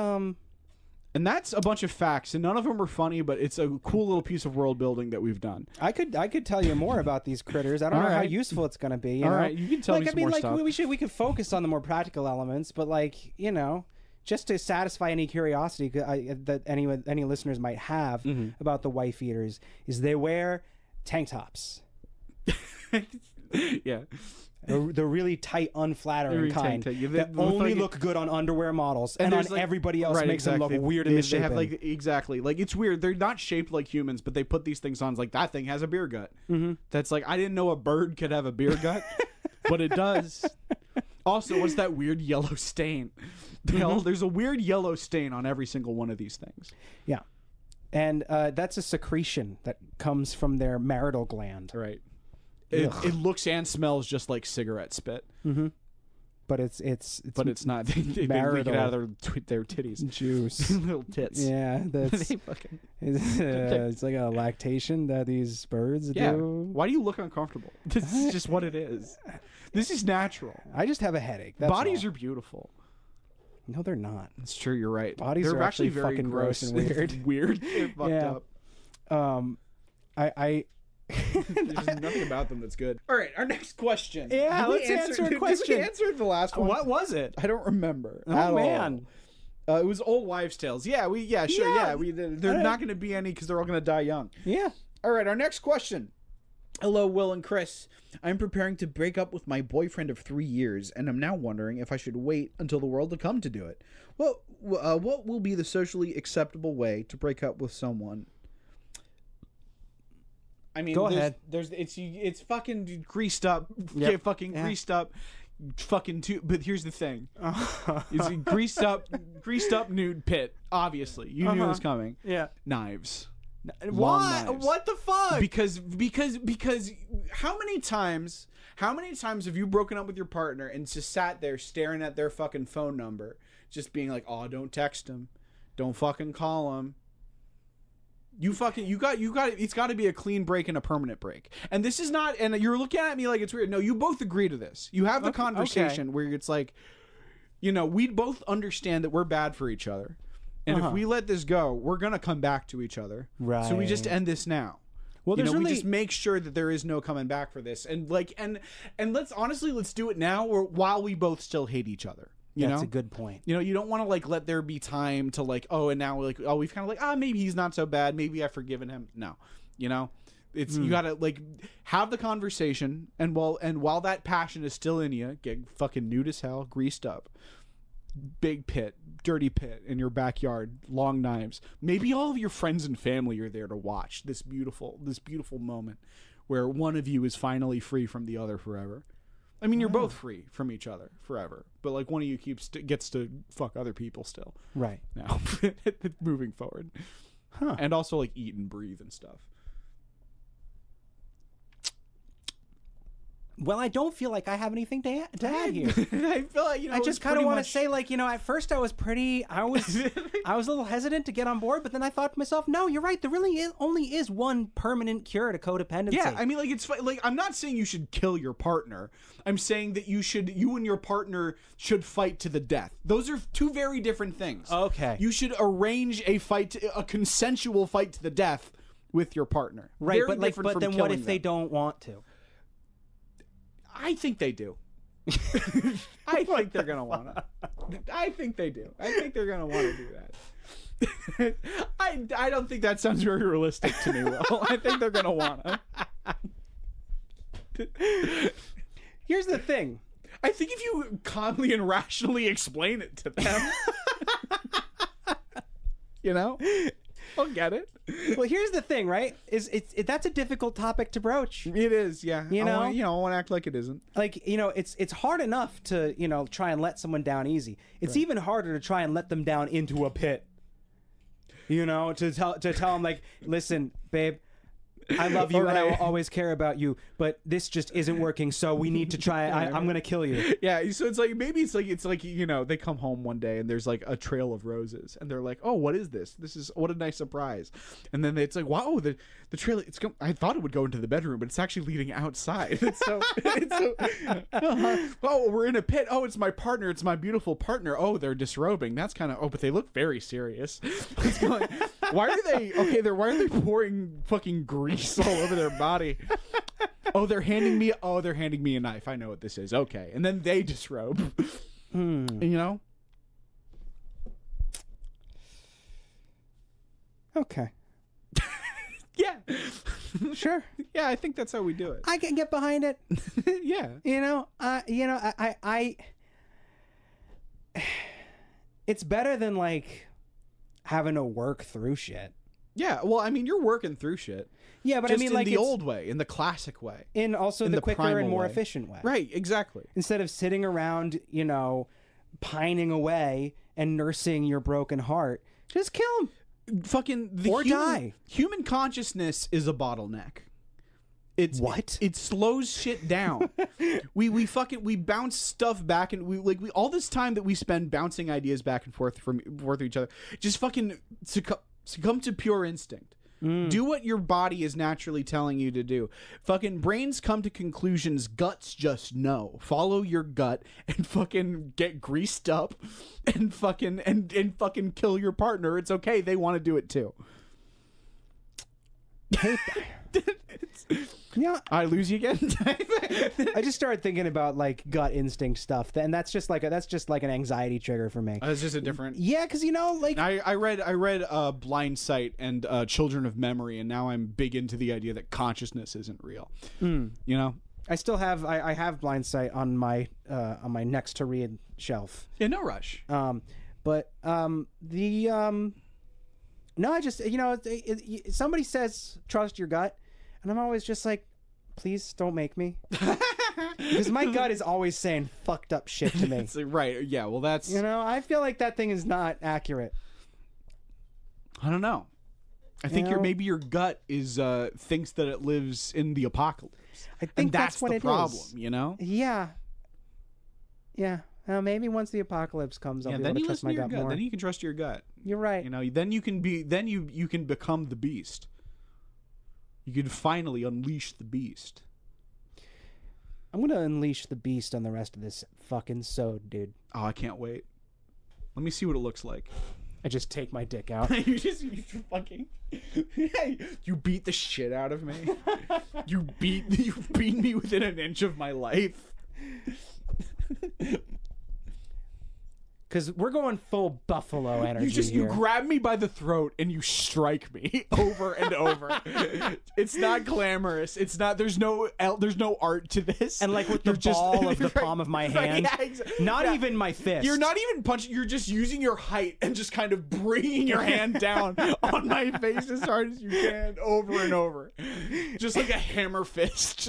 And that's a bunch of facts, and none of them are funny, but it's a cool little piece of world building that we've done. I could tell you more about these critters. I don't know how useful it's going to be. You All know? right, you can tell me some more stuff. We could focus on the more practical elements, but like just to satisfy any curiosity that any listeners might have about the wife eaters, is they wear tank tops. Yeah. The really tight, unflattering Really kind tight. Yeah, that they look only like look good on underwear models, and on there's, like- everybody else right, makes them exactly. look weird in They the shape. have like exactly like it's weird. They're not shaped like humans, but they put these things on. It's like that thing has a beer gut. That's like I didn't know a bird could have a beer gut, but it does. Also, what's that weird yellow stain? There's a weird yellow stain on every single one of these things. Yeah, and that's a secretion that comes from their marital gland. Right. It looks and smells just like cigarette spit, But it's but it's not. They leak it marital out of their titties, juice. little tits. Yeah, that's They fucking it's like a lactation that these birds do. Why do you look uncomfortable? This is just what it is. This is natural. I just have a headache. That's Bodies all. are beautiful. No, they're not. It's true. You're right. Bodies They're are actually very fucking gross and weird. Weird. They're fucked Yeah. up. I There's nothing about them that's good. All right, our next question. Yeah, Did we let's answer a did question. we answer the last one? what was it? I don't remember. Oh at all. man. It was old wives' tales. Yeah, sure. Yeah. They're not going to be any because they're all going to die young. Yeah. All right, our next question. Hello, Will and Chris. I'm preparing to break up with my boyfriend of 3 years, and I'm now wondering if I should wait until the world to come to do it. What will be the socially acceptable way to break up with someone? I mean, Go ahead. It's fucking greased up. Yep. Yeah, fucking Yeah. greased up. Fucking but here's the thing. It's a greased up nude pit. Obviously, you knew it was coming. Yeah. Knives. Why? knives. What the fuck? Because how many times have you broken up with your partner and just sat there staring at their fucking phone number, just being like, oh, don't text him, don't fucking call him. You got it's got to be a clean break and a permanent break. And this is not, and you're looking at me like it's weird. No, you both agree to this. You have the conversation where it's like, you know, we both understand that we're bad for each other. And if we let this go, we're going to come back to each other. Right. So we just end this now. Well, You there's know, we really just make sure that there is no coming back for this. And like, and let's do it now or while we both still hate each other. You that's know? a good point. You know, you don't want to like let there be time to like, oh, and now like, oh, we've kind of like, maybe he's not so bad. Maybe I've forgiven him. No, you know, it's you gotta like have the conversation, and while that passion is still in you, get fucking nude as hell, greased up, big pit, dirty pit in your backyard, long knives. Maybe all of your friends and family are there to watch this beautiful moment where one of you is finally free from the other forever. I mean, you're both free from each other forever, but like one of you gets to fuck other people still. Right. Now, moving forward, and also like eat and breathe and stuff. Well, I don't feel like I have anything to add here. I feel like, you know, I just kind of want to say, like, you know, at first I was a little hesitant to get on board, but then I thought to myself, no, you're right. There really only is one permanent cure to codependency. Yeah, I mean, like, it's like, I'm not saying you should kill your partner. I'm saying that you and your partner should fight to the death. Those are two very different things. Okay. You should arrange a consensual fight to the death with your partner. Right, Very different but from then what killing if they them. don't want to? I think they do. I think they're gonna wanna. I think they do. I think they're gonna want to do that. I don't think that sounds very realistic to me, Will. I think they're gonna wanna. Here's the thing. I think if you calmly and rationally explain it to them, you know, I'll get it. Well, here's the thing, right? That's a difficult topic to broach. It is, yeah. You know? I want to act like it isn't. Like, you know, it's hard enough to, you know, try and let someone down easy. It's even harder to try and let them down into a pit. You know, to tell them, like, listen, babe, I love you and I will always care about you, but this just isn't working, so we need to try. I'm going to kill you. Yeah, so it's like, maybe it's like, you know, they come home one day and there's like a trail of roses and they're like, oh, what is this? This is, what a nice surprise. And then it's like, wow, the trail, I thought it would go into the bedroom, but it's actually leading outside. Oh, we're in a pit. Oh, it's my partner. It's my beautiful partner. Oh, they're disrobing. That's kind of, but they look very serious. Why are they pouring fucking grease all over their body? Oh, they're handing me a knife. I know what this is. Okay. And then they disrobe. You know? Okay. Yeah. Sure. Yeah, I think that's how we do it. I can get behind it. Yeah. I it's better than like having to work through shit. Yeah, well, I mean, you're working through shit. Yeah, but just I mean, in like the old way, in the classic way, in also in the the quicker primal and more way. efficient way. Right, exactly. Instead of sitting around, you know, pining away and nursing your broken heart, just kill him. Fucking die. Human consciousness is a bottleneck. It's what? It slows shit down. we bounce stuff back, and we all this time that we spend bouncing ideas back and forth from each other, just fucking succumb to pure instinct. Do what your body is naturally telling you to do. Fucking brains come to conclusions, guts just know. Follow your gut and fucking get greased up and fucking and fucking kill your partner. It's okay. They want to do it too. Yeah, I lose you again. I just started thinking about like gut instinct stuff, and that's just like an anxiety trigger for me. It's just a different. Yeah, because you know, like I read Blind Sight and Children of Memory, and now I'm big into the idea that consciousness isn't real. You know, I still have I have Blind Sight on my next to read shelf. Yeah, no rush. No, I just, you know, somebody says trust your gut, and I'm always just like, please don't make me, because my gut is always saying fucked up shit to me. Right? Yeah. Well, that's, you know, I feel like that thing is not accurate. I don't know. I think know? maybe your gut is thinks that it lives in the apocalypse. I think And that's what the it problem, is. you know? Yeah. Yeah. Well, maybe once the apocalypse comes, I'll be then able to you trust listen my to your gut gut. more. Then you can trust your gut. You're right. You know, then you can become the beast. You can finally unleash the beast. I'm gonna unleash the beast on the rest of this fucking sode, dude. Oh, I can't wait. Let me see what it looks like. I just take my dick out. you fucking you beat the shit out of me. you beat me within an inch of my life. Because we're going full buffalo energy You here. grab me by the throat and you strike me over and over. It's not glamorous. It's not. There's no art to this. And like with the ball of the palm of my hand, not even my fist. You're not even punching. You're just using your height and just kind of bringing your hand down on my face as hard as you can, over and over, just like a hammer fist.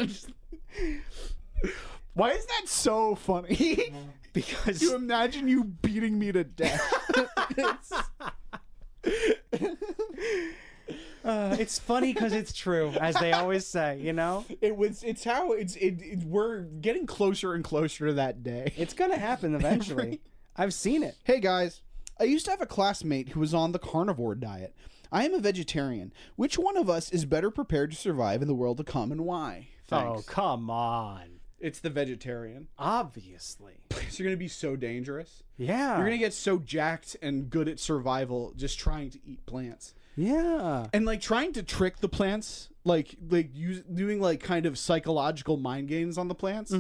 Just. Why is that so funny? Because you imagine you beating me to death. it's funny because it's true, as they always say. You know, We're getting closer and closer to that day. it's gonna happen eventually. I've seen it. Hey guys, I used to have a classmate who was on the carnivore diet. I am a vegetarian. Which one of us is better prepared to survive in the world to come, and why? Oh, come on. It's the vegetarian. Obviously. Plants are going to be so dangerous. Yeah. You're going to get so jacked and good at survival just trying to eat plants. Yeah. And like trying to trick the plants, doing like kind of psychological mind games on the plants,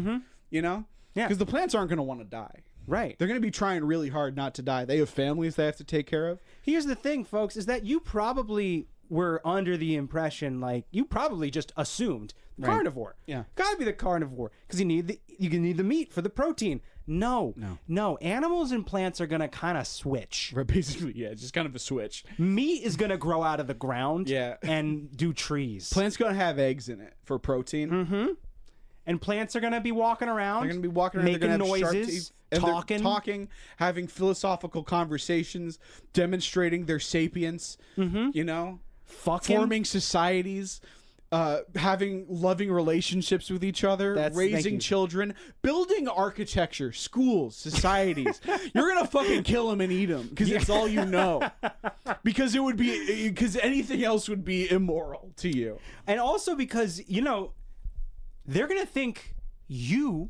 you know? Yeah. Because the plants aren't going to want to die. Right. They're going to be trying really hard not to die. They have families they have to take care of. Here's the thing, folks, is that you probably were under the impression, like, you probably just assumed carnivore. Yeah. Gotta be the carnivore, because you need the meat for the protein. No. Animals and plants are gonna kind of switch. Right, basically, yeah, it's just kind of a switch. Meat is gonna grow out of the ground. Yeah. And do trees. Plants going to have eggs in it for protein. And plants are gonna be walking around. They're going to be walking around, making they're gonna have sharp noises, teeth, and they're talking, having philosophical conversations, demonstrating their sapience, you know, forming societies, having loving relationships with each other, raising children, building architecture, schools, societies. You're going to fucking kill them and eat them because it's all you know. Because anything else would be immoral to you. And also because, you know, they're going to think you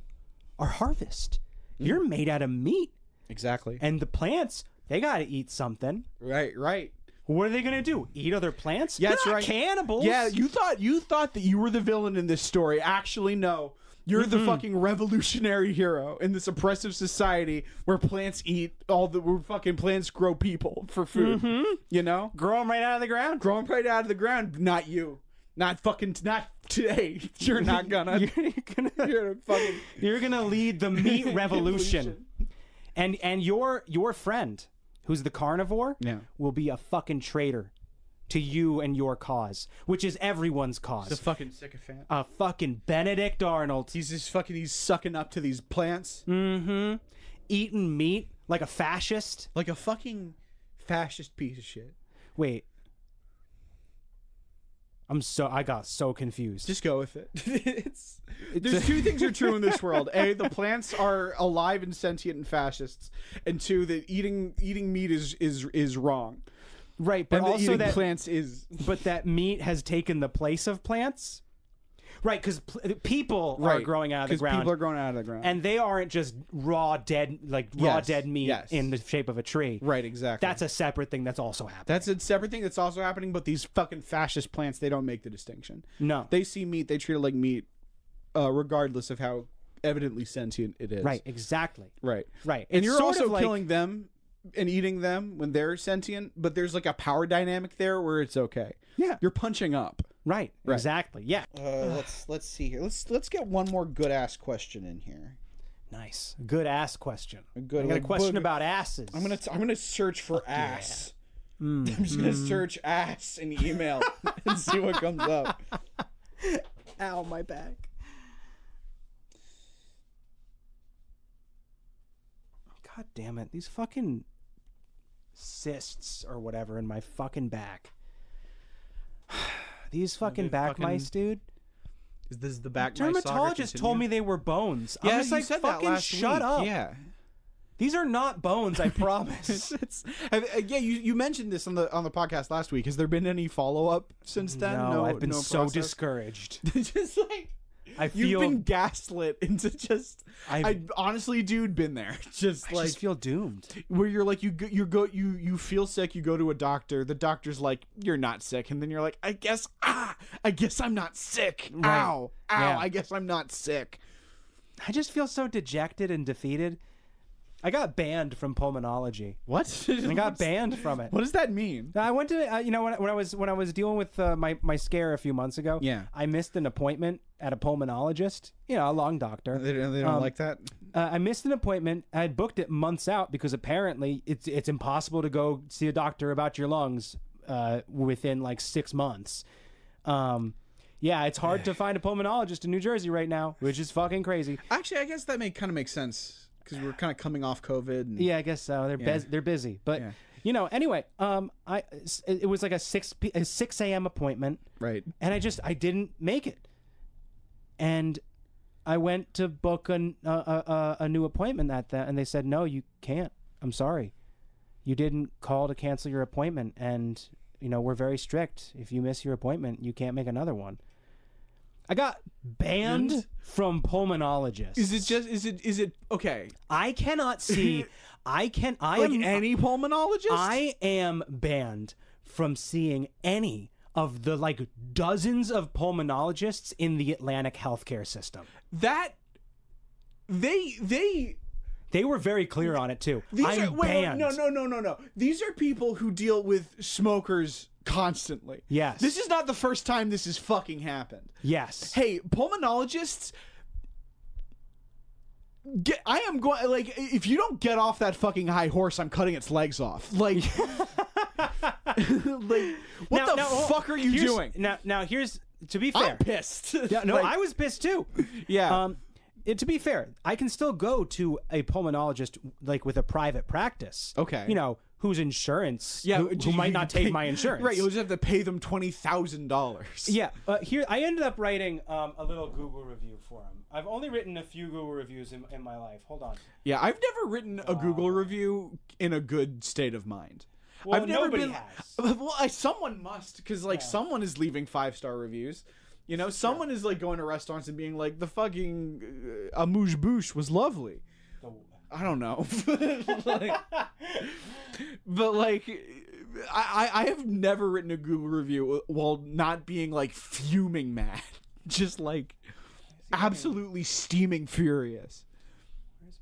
are harvest. You're made out of meat. Exactly. And the plants, they got to eat something. Right. What are they going to do? Eat other plants? Yeah, that's They're not right. Cannibals. Yeah, you thought that you were the villain in this story. Actually, no. You're the fucking revolutionary hero in this oppressive society where plants where fucking plants grow people for food. You know? Grow them right out of the ground. Grow them right out of the ground. Not you. Not today. You're not gonna. You're gonna lead the meat revolution. And your friend, who's the carnivore, will be a fucking traitor to you and your cause, which is everyone's cause. The fucking sycophant. A fucking Benedict Arnold. He's sucking up to these plants. Eating meat like a fascist. Like a fucking fascist piece of shit. Wait. I got so confused. Just go with it. There's two things are true in this world. A, the plants are alive and sentient and fascists. And two, that eating meat is wrong. Right, but and also eating that plants is. But that meat has taken the place of plants. Right, because people are growing out of the ground. People are growing out of the ground, and they aren't just raw dead meat in the shape of a tree. Right, exactly. That's a separate thing that's also happening. That's a separate thing that's also happening. But these fucking fascist plants, they don't make the distinction. No, they see meat, they treat it like meat, regardless of how evidently sentient it is. Right, exactly. Right. And it's you're also killing them and eating them when they're sentient. But there's like a power dynamic there where it's okay. Yeah, you're punching up. Right. Exactly. Yeah. Let's see here. Let's get one more good ass question in here. Nice. Good ass question. I got a like, question about asses. I'm gonna search for ass. I'm just gonna search ass in email and see what comes up. Ow, my back. God damn it! These fucking cysts or whatever in my fucking back. These fucking they back fucking- mice, dude. Is this the back? My saga Dermatologist told me continue? they were bones. Yeah, I'm just you like, said that fucking last shut week. up. Yeah. These are not bones, I promise. Yeah, you mentioned this on the podcast last week. Has there been any follow up since then? No, I've been so process? discouraged. Just like I feel you've been gaslit into just. I've- I honestly, dude, been there. Just I like just feel doomed. where you're like you feel sick. You go to a doctor. The doctor's like, you're not sick, and then you're like, I guess I'm not sick. Right. Ow. Yeah. I guess I'm not sick. I just feel so dejected and defeated. I got banned from pulmonology. What? I got banned from it. What does that mean? I went to you know when I was dealing with my scare a few months ago. Yeah. I missed an appointment at a pulmonologist. You know, a lung doctor. They don't like that. I missed an appointment. I had booked it months out because apparently it's impossible to go see a doctor about your lungs within like 6 months. Yeah, it's hard to find a pulmonologist in New Jersey right now, which is fucking crazy. Actually, I guess that kind of makes sense because we're kind of coming off COVID. And... Yeah, I guess so. They're busy, but Yeah. you know. Anyway, it was like a 6 a.m. appointment, Right. and I didn't make it, and I went to book a new appointment at that, and they said no, you can't. I'm sorry, you didn't call to cancel your appointment, and you know we're very strict. If you miss your appointment, you can't make another one. I got banned from pulmonologists. Is it okay? I cannot see. I am any pulmonologist? I am banned from seeing any of the like dozens of pulmonologists in the Atlantic healthcare system. That they were very clear on it too. these I'm are wait, banned. no. These are people who deal with smokers constantly. Yes. This is not the first time this has fucking happened. Yes. Hey, pulmonologists. I am going like if you don't get off that fucking high horse, I'm cutting its legs off. Like, like what the fuck are you doing? Now here's to be fair. I'm pissed. Yeah, no, Like, I was pissed too. Yeah. To be fair, I can still go to a pulmonologist like with a private practice. Okay. You know, whose insurance, Yeah, who might not take my insurance. Right, you'll just have to pay them $20,000. Yeah, here I ended up writing a little Google review for him. I've only written a few Google reviews in my life. Hold on. Yeah, I've never written a Google review in a good state of mind. Well, I've never nobody been. has. Well, someone must, because like someone is leaving 5-star reviews. You know, someone is like going to restaurants and being like, the fucking amuse bouche was lovely. I don't know. But like, I have never written a Google review while not being like fuming mad. Just like absolutely steaming furious. Where's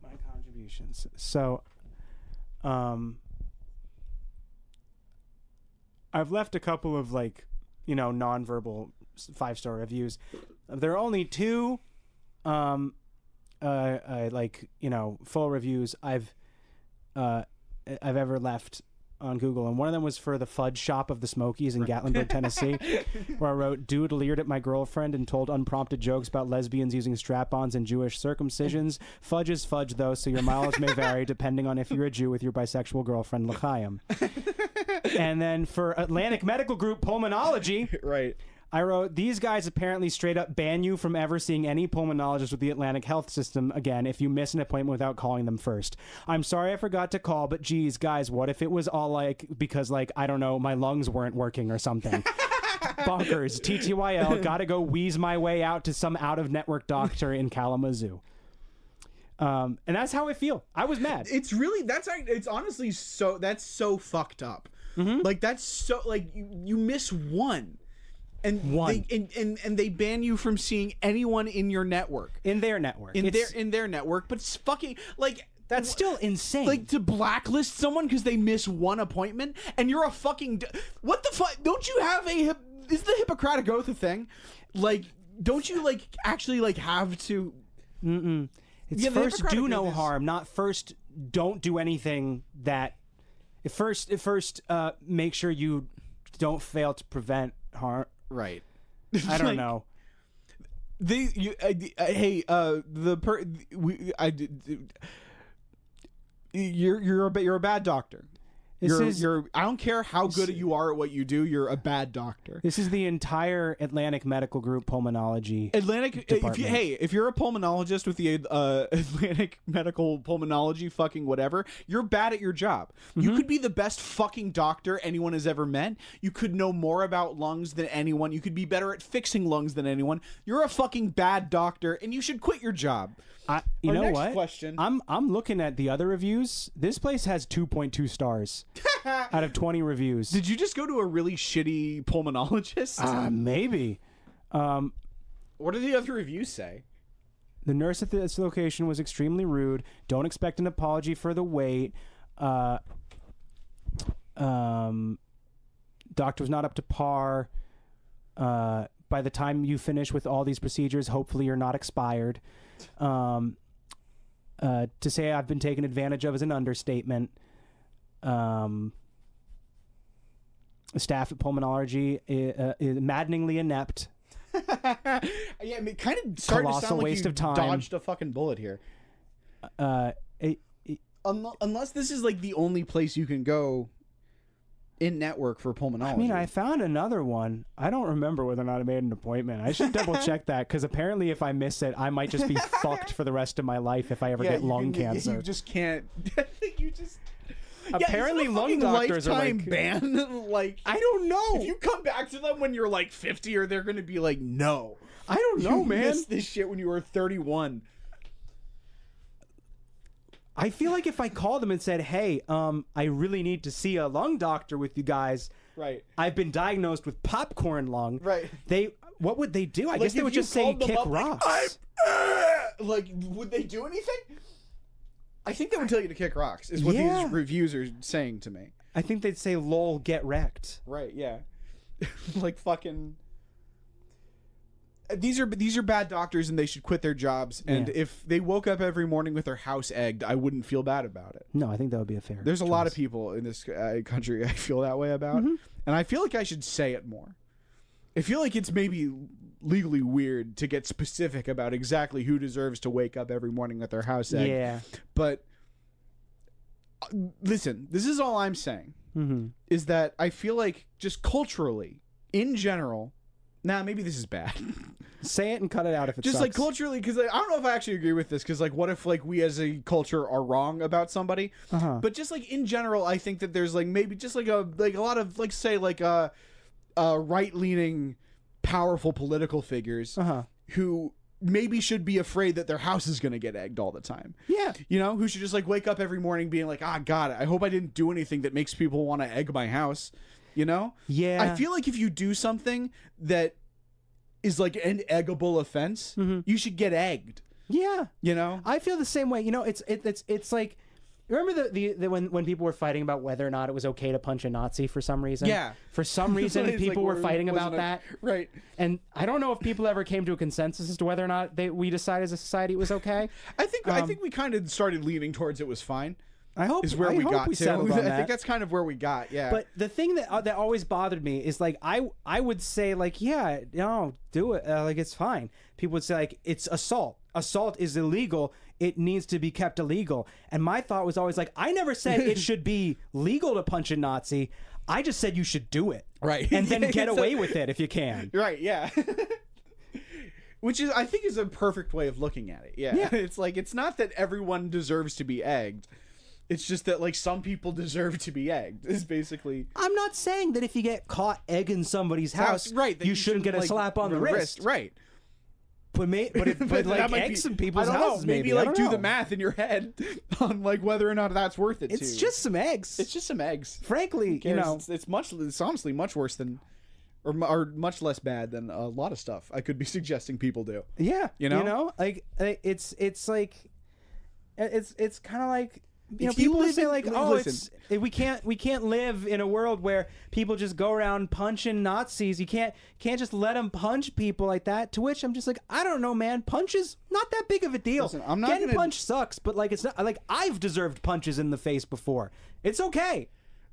my contributions? So, I've left a couple of like, you know, nonverbal 5-star reviews. There are only 2, like, you know, full reviews I've ever left on Google, and one of them was for the Fudge Shop of the Smokies in Gatlinburg, Tennessee, where I wrote, "Dude leered at my girlfriend and told unprompted jokes about lesbians using strap-ons and Jewish circumcisions. Fudge is fudge, though, so your mileage may vary depending on if you're a Jew with your bisexual girlfriend, L'chaim." And then for Atlantic Medical Group Pulmonology, Right. I wrote, "These guys apparently straight up ban you from ever seeing any pulmonologist with the Atlantic Health System again if you miss an appointment without calling them first. I'm sorry I forgot to call, but geez, guys, what if it was all like, because like, I don't know, my lungs weren't working or something. Bonkers. TTYL, gotta go wheeze my way out to some out-of-network doctor in Kalamazoo." And that's how I feel. I was mad. It's really it's honestly that's so fucked up. Like that's so like you miss one. And they ban you from seeing anyone in your network. In their network. In their network, but it's fucking like that's still insane. Like to blacklist someone because they miss one appointment, and you're a fucking what the fuck? Don't you have is the Hippocratic Oath a thing? Like, don't you like actually like have to? It's first do no harm, not first don't do anything that. First make sure you don't fail to prevent harm. Right. I don't know. You're a bad doctor. This I don't care how good you are at what you do. You're a bad doctor. This is the entire Atlantic Medical Group pulmonology. If you're a pulmonologist with the Atlantic Medical Pulmonology fucking whatever, you're bad at your job. You could be the best fucking doctor anyone has ever met. You could know more about lungs than anyone. You could be better at fixing lungs than anyone. You're a fucking bad doctor, and you should quit your job. You know next what? question. I'm looking at the other reviews. This place has 2.2 stars out of 20 reviews. Did you just go to a really shitty pulmonologist? Maybe. What do the other reviews say? The nurse at this location was extremely rude. Don't expect an apology for the wait. Doctor was not up to par. By the time you finish with all these procedures, hopefully you're not expired. To say I've been taken advantage of is an understatement. Staff at pulmonology is maddeningly inept. Yeah, I mean, kind of starting to Colossal sound like waste you of time. dodged a fucking bullet here. Unless this is like the only place you can go in network for pulmonology. I mean, I found another one. I don't remember whether or not I made an appointment. I should double check that, because apparently if I miss it, I might just be fucked for the rest of my life if I ever get lung cancer. You just can't. you just. Apparently, lung doctors are lifetime like ban. Like, I don't know. if you come back to them when you're like 50, or they're going to be like, no, I don't know, you man. missed this shit when you were 31. I feel like if I called them and said, "Hey, I really need to see a lung doctor with you guys. Right. I've been diagnosed with popcorn lung." Right. What would they do? I Like, guess they if would you just say called them kick up, rocks. Like, would they do anything? I think they would tell you to kick rocks, is what Yeah. these reviews are saying to me. I think they'd say, "Lol, get wrecked." Right, yeah. Like fucking these are bad doctors, and they should quit their jobs. And Yeah. if they woke up every morning with their house egged, I wouldn't feel bad about it. No, I think that would be a fair. There's a lot of choice. people in this country I feel that way about, and I feel like I should say it more. I feel like it's maybe legally weird to get specific about exactly who deserves to wake up every morning with their house egged. Yeah. But listen, this is all I'm saying, Mm-hmm. is that I feel like just culturally, in general, maybe this is bad. Say it and cut it out if it Just sucks. like culturally, because I don't know if I actually agree with this, because like, what if like we as a culture are wrong about somebody? But just like in general, I think that there's like maybe just like a lot of like, say like right leaning, powerful political figures who maybe should be afraid that their house is going to get egged all the time. Yeah. You know, who should just like wake up every morning being like, God, I hope I didn't do anything that makes people want to egg my house. You know? Yeah. I feel like if you do something that is like an eggable offense, you should get egged. Yeah. You know? I feel the same way. You know, it's like, remember the when people were fighting about whether or not it was okay to punch a Nazi for some reason? Yeah. For some reason, It's people like, were fighting about that. Right. And I don't know if people ever came to a consensus as to whether or not we decided as a society it was okay. I think we kind of started leaning towards it was fine. I hope Is where we got to. settled on I that. think that's kind of where we got. Yeah. But the thing that always bothered me is like I would say like, yeah, no, do it, like it's fine. People would say like, it's assault. Assault is illegal. It needs to be kept illegal. And my thought was always like, I never said it should be legal to punch a Nazi. I just said you should do it. Right. And then get away with it if you can. Right, yeah. Which is, I think, is a perfect way of looking at it. Yeah. Yeah. It's like, it's not that everyone deserves to be egged. It's just that, like, some people deserve to be egged, is basically... I'm not saying that if you get caught egging somebody's house, right, that you shouldn't get a like, slap on the wrist. Right. But like that might egg be- some people's I don't know, houses, maybe I like don't do know. the math in your head on like whether or not that's worth it. It's to. just some eggs. It's just some eggs. Frankly, you know, it's honestly much worse than, or much less bad than a lot of stuff I could be suggesting people do. yeah, You know? like it's like it's kind of like, you know, If you people live say in- like, oh, listen. we can't live in a world where people just go around punching Nazis. You can't just let them punch people like that. To which I'm just like, I don't know, man. Punch is not that big of a deal. Listen, I'm not Getting gonna- punched sucks, but like it's not like I've deserved punches in the face before. It's okay.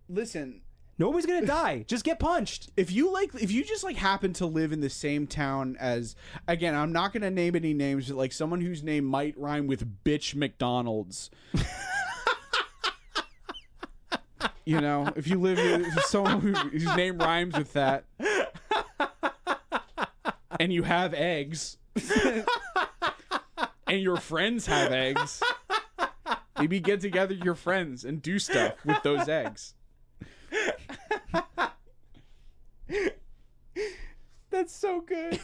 Listen, Nobody's gonna die. Just get punched. If you just like happen to live in the same town as, again, I'm not gonna name any names, but like someone whose name might rhyme with bitch McDonald's. You know, if you live with someone whose name rhymes with that, and you have eggs, and your friends have eggs, maybe get together your friends and do stuff with those eggs. That's so good.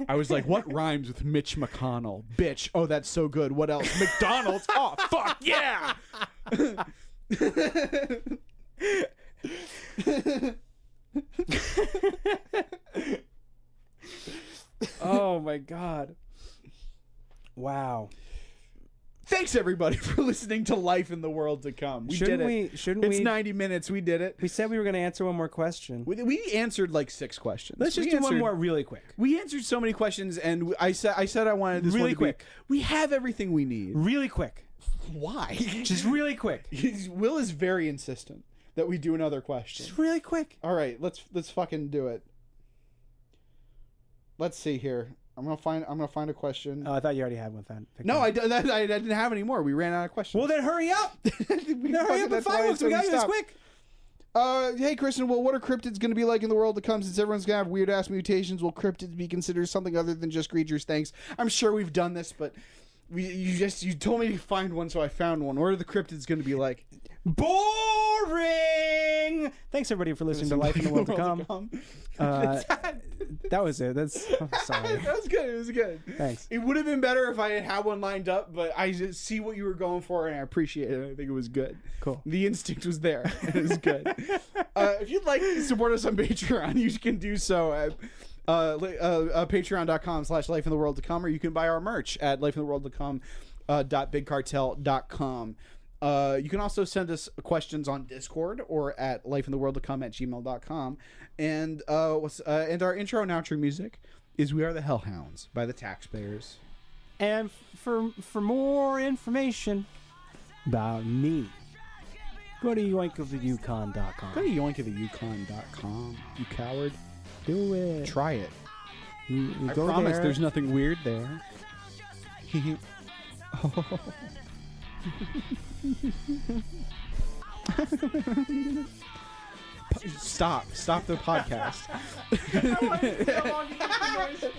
I was like, what rhymes with Mitch McConnell? Bitch. Oh, that's so good. What else? McDonald's. Oh, fuck yeah. Oh my God. Wow. Thanks everybody for listening to Life in the World to Come. We did it. It's 90 minutes. We did it. We said we were going to answer one more question. We answered like 6 questions. Let's just do one more really quick. We answered so many questions, and I said I wanted this really one to quick. We have everything we need. Really quick. Why? Just really quick. Will is very insistent that we do another question. Just really quick. All right, let's fucking do it. Let's see here. I'm gonna find a question. Oh, I thought you already had one. No, I didn't have any more. We ran out of questions. Well, then hurry up. Hurry up and find one. We got to do this quick. Hey, Kristen. Well, what are cryptids going to be like in the world to come? Since everyone's going to have weird ass mutations, will cryptids be considered something other than just creatures? Thanks. I'm sure we've done this, but you told me to find one, so I found one. What are the cryptids going to be like? Boring. Thanks everybody for listening to Life in the World to Come. That was it. Sorry. That was good. It was good. Thanks. It would have been better if I had one lined up, but I just see what you were going for, and I appreciate it. I think it was good. Cool. The instinct was there. It was good. If you'd like to support us on Patreon, you can do so at patreon.com/lifeintheworldtocome, or you can buy our merch at lifeintheworldtocome.bigcartel.com. You can also send us questions on Discord or at lifeintheworldtocome@gmail.com. And our intro and outro music is "We Are the Hellhounds" by the Taxpayers. And for more information about me, go to yoinkoftheyukon.com. Go to yoinkoftheyukon.com, you coward. Do it. Try it. You I go promise there. there's nothing weird there. Stop the podcast. I want to see how long you keep the noise for.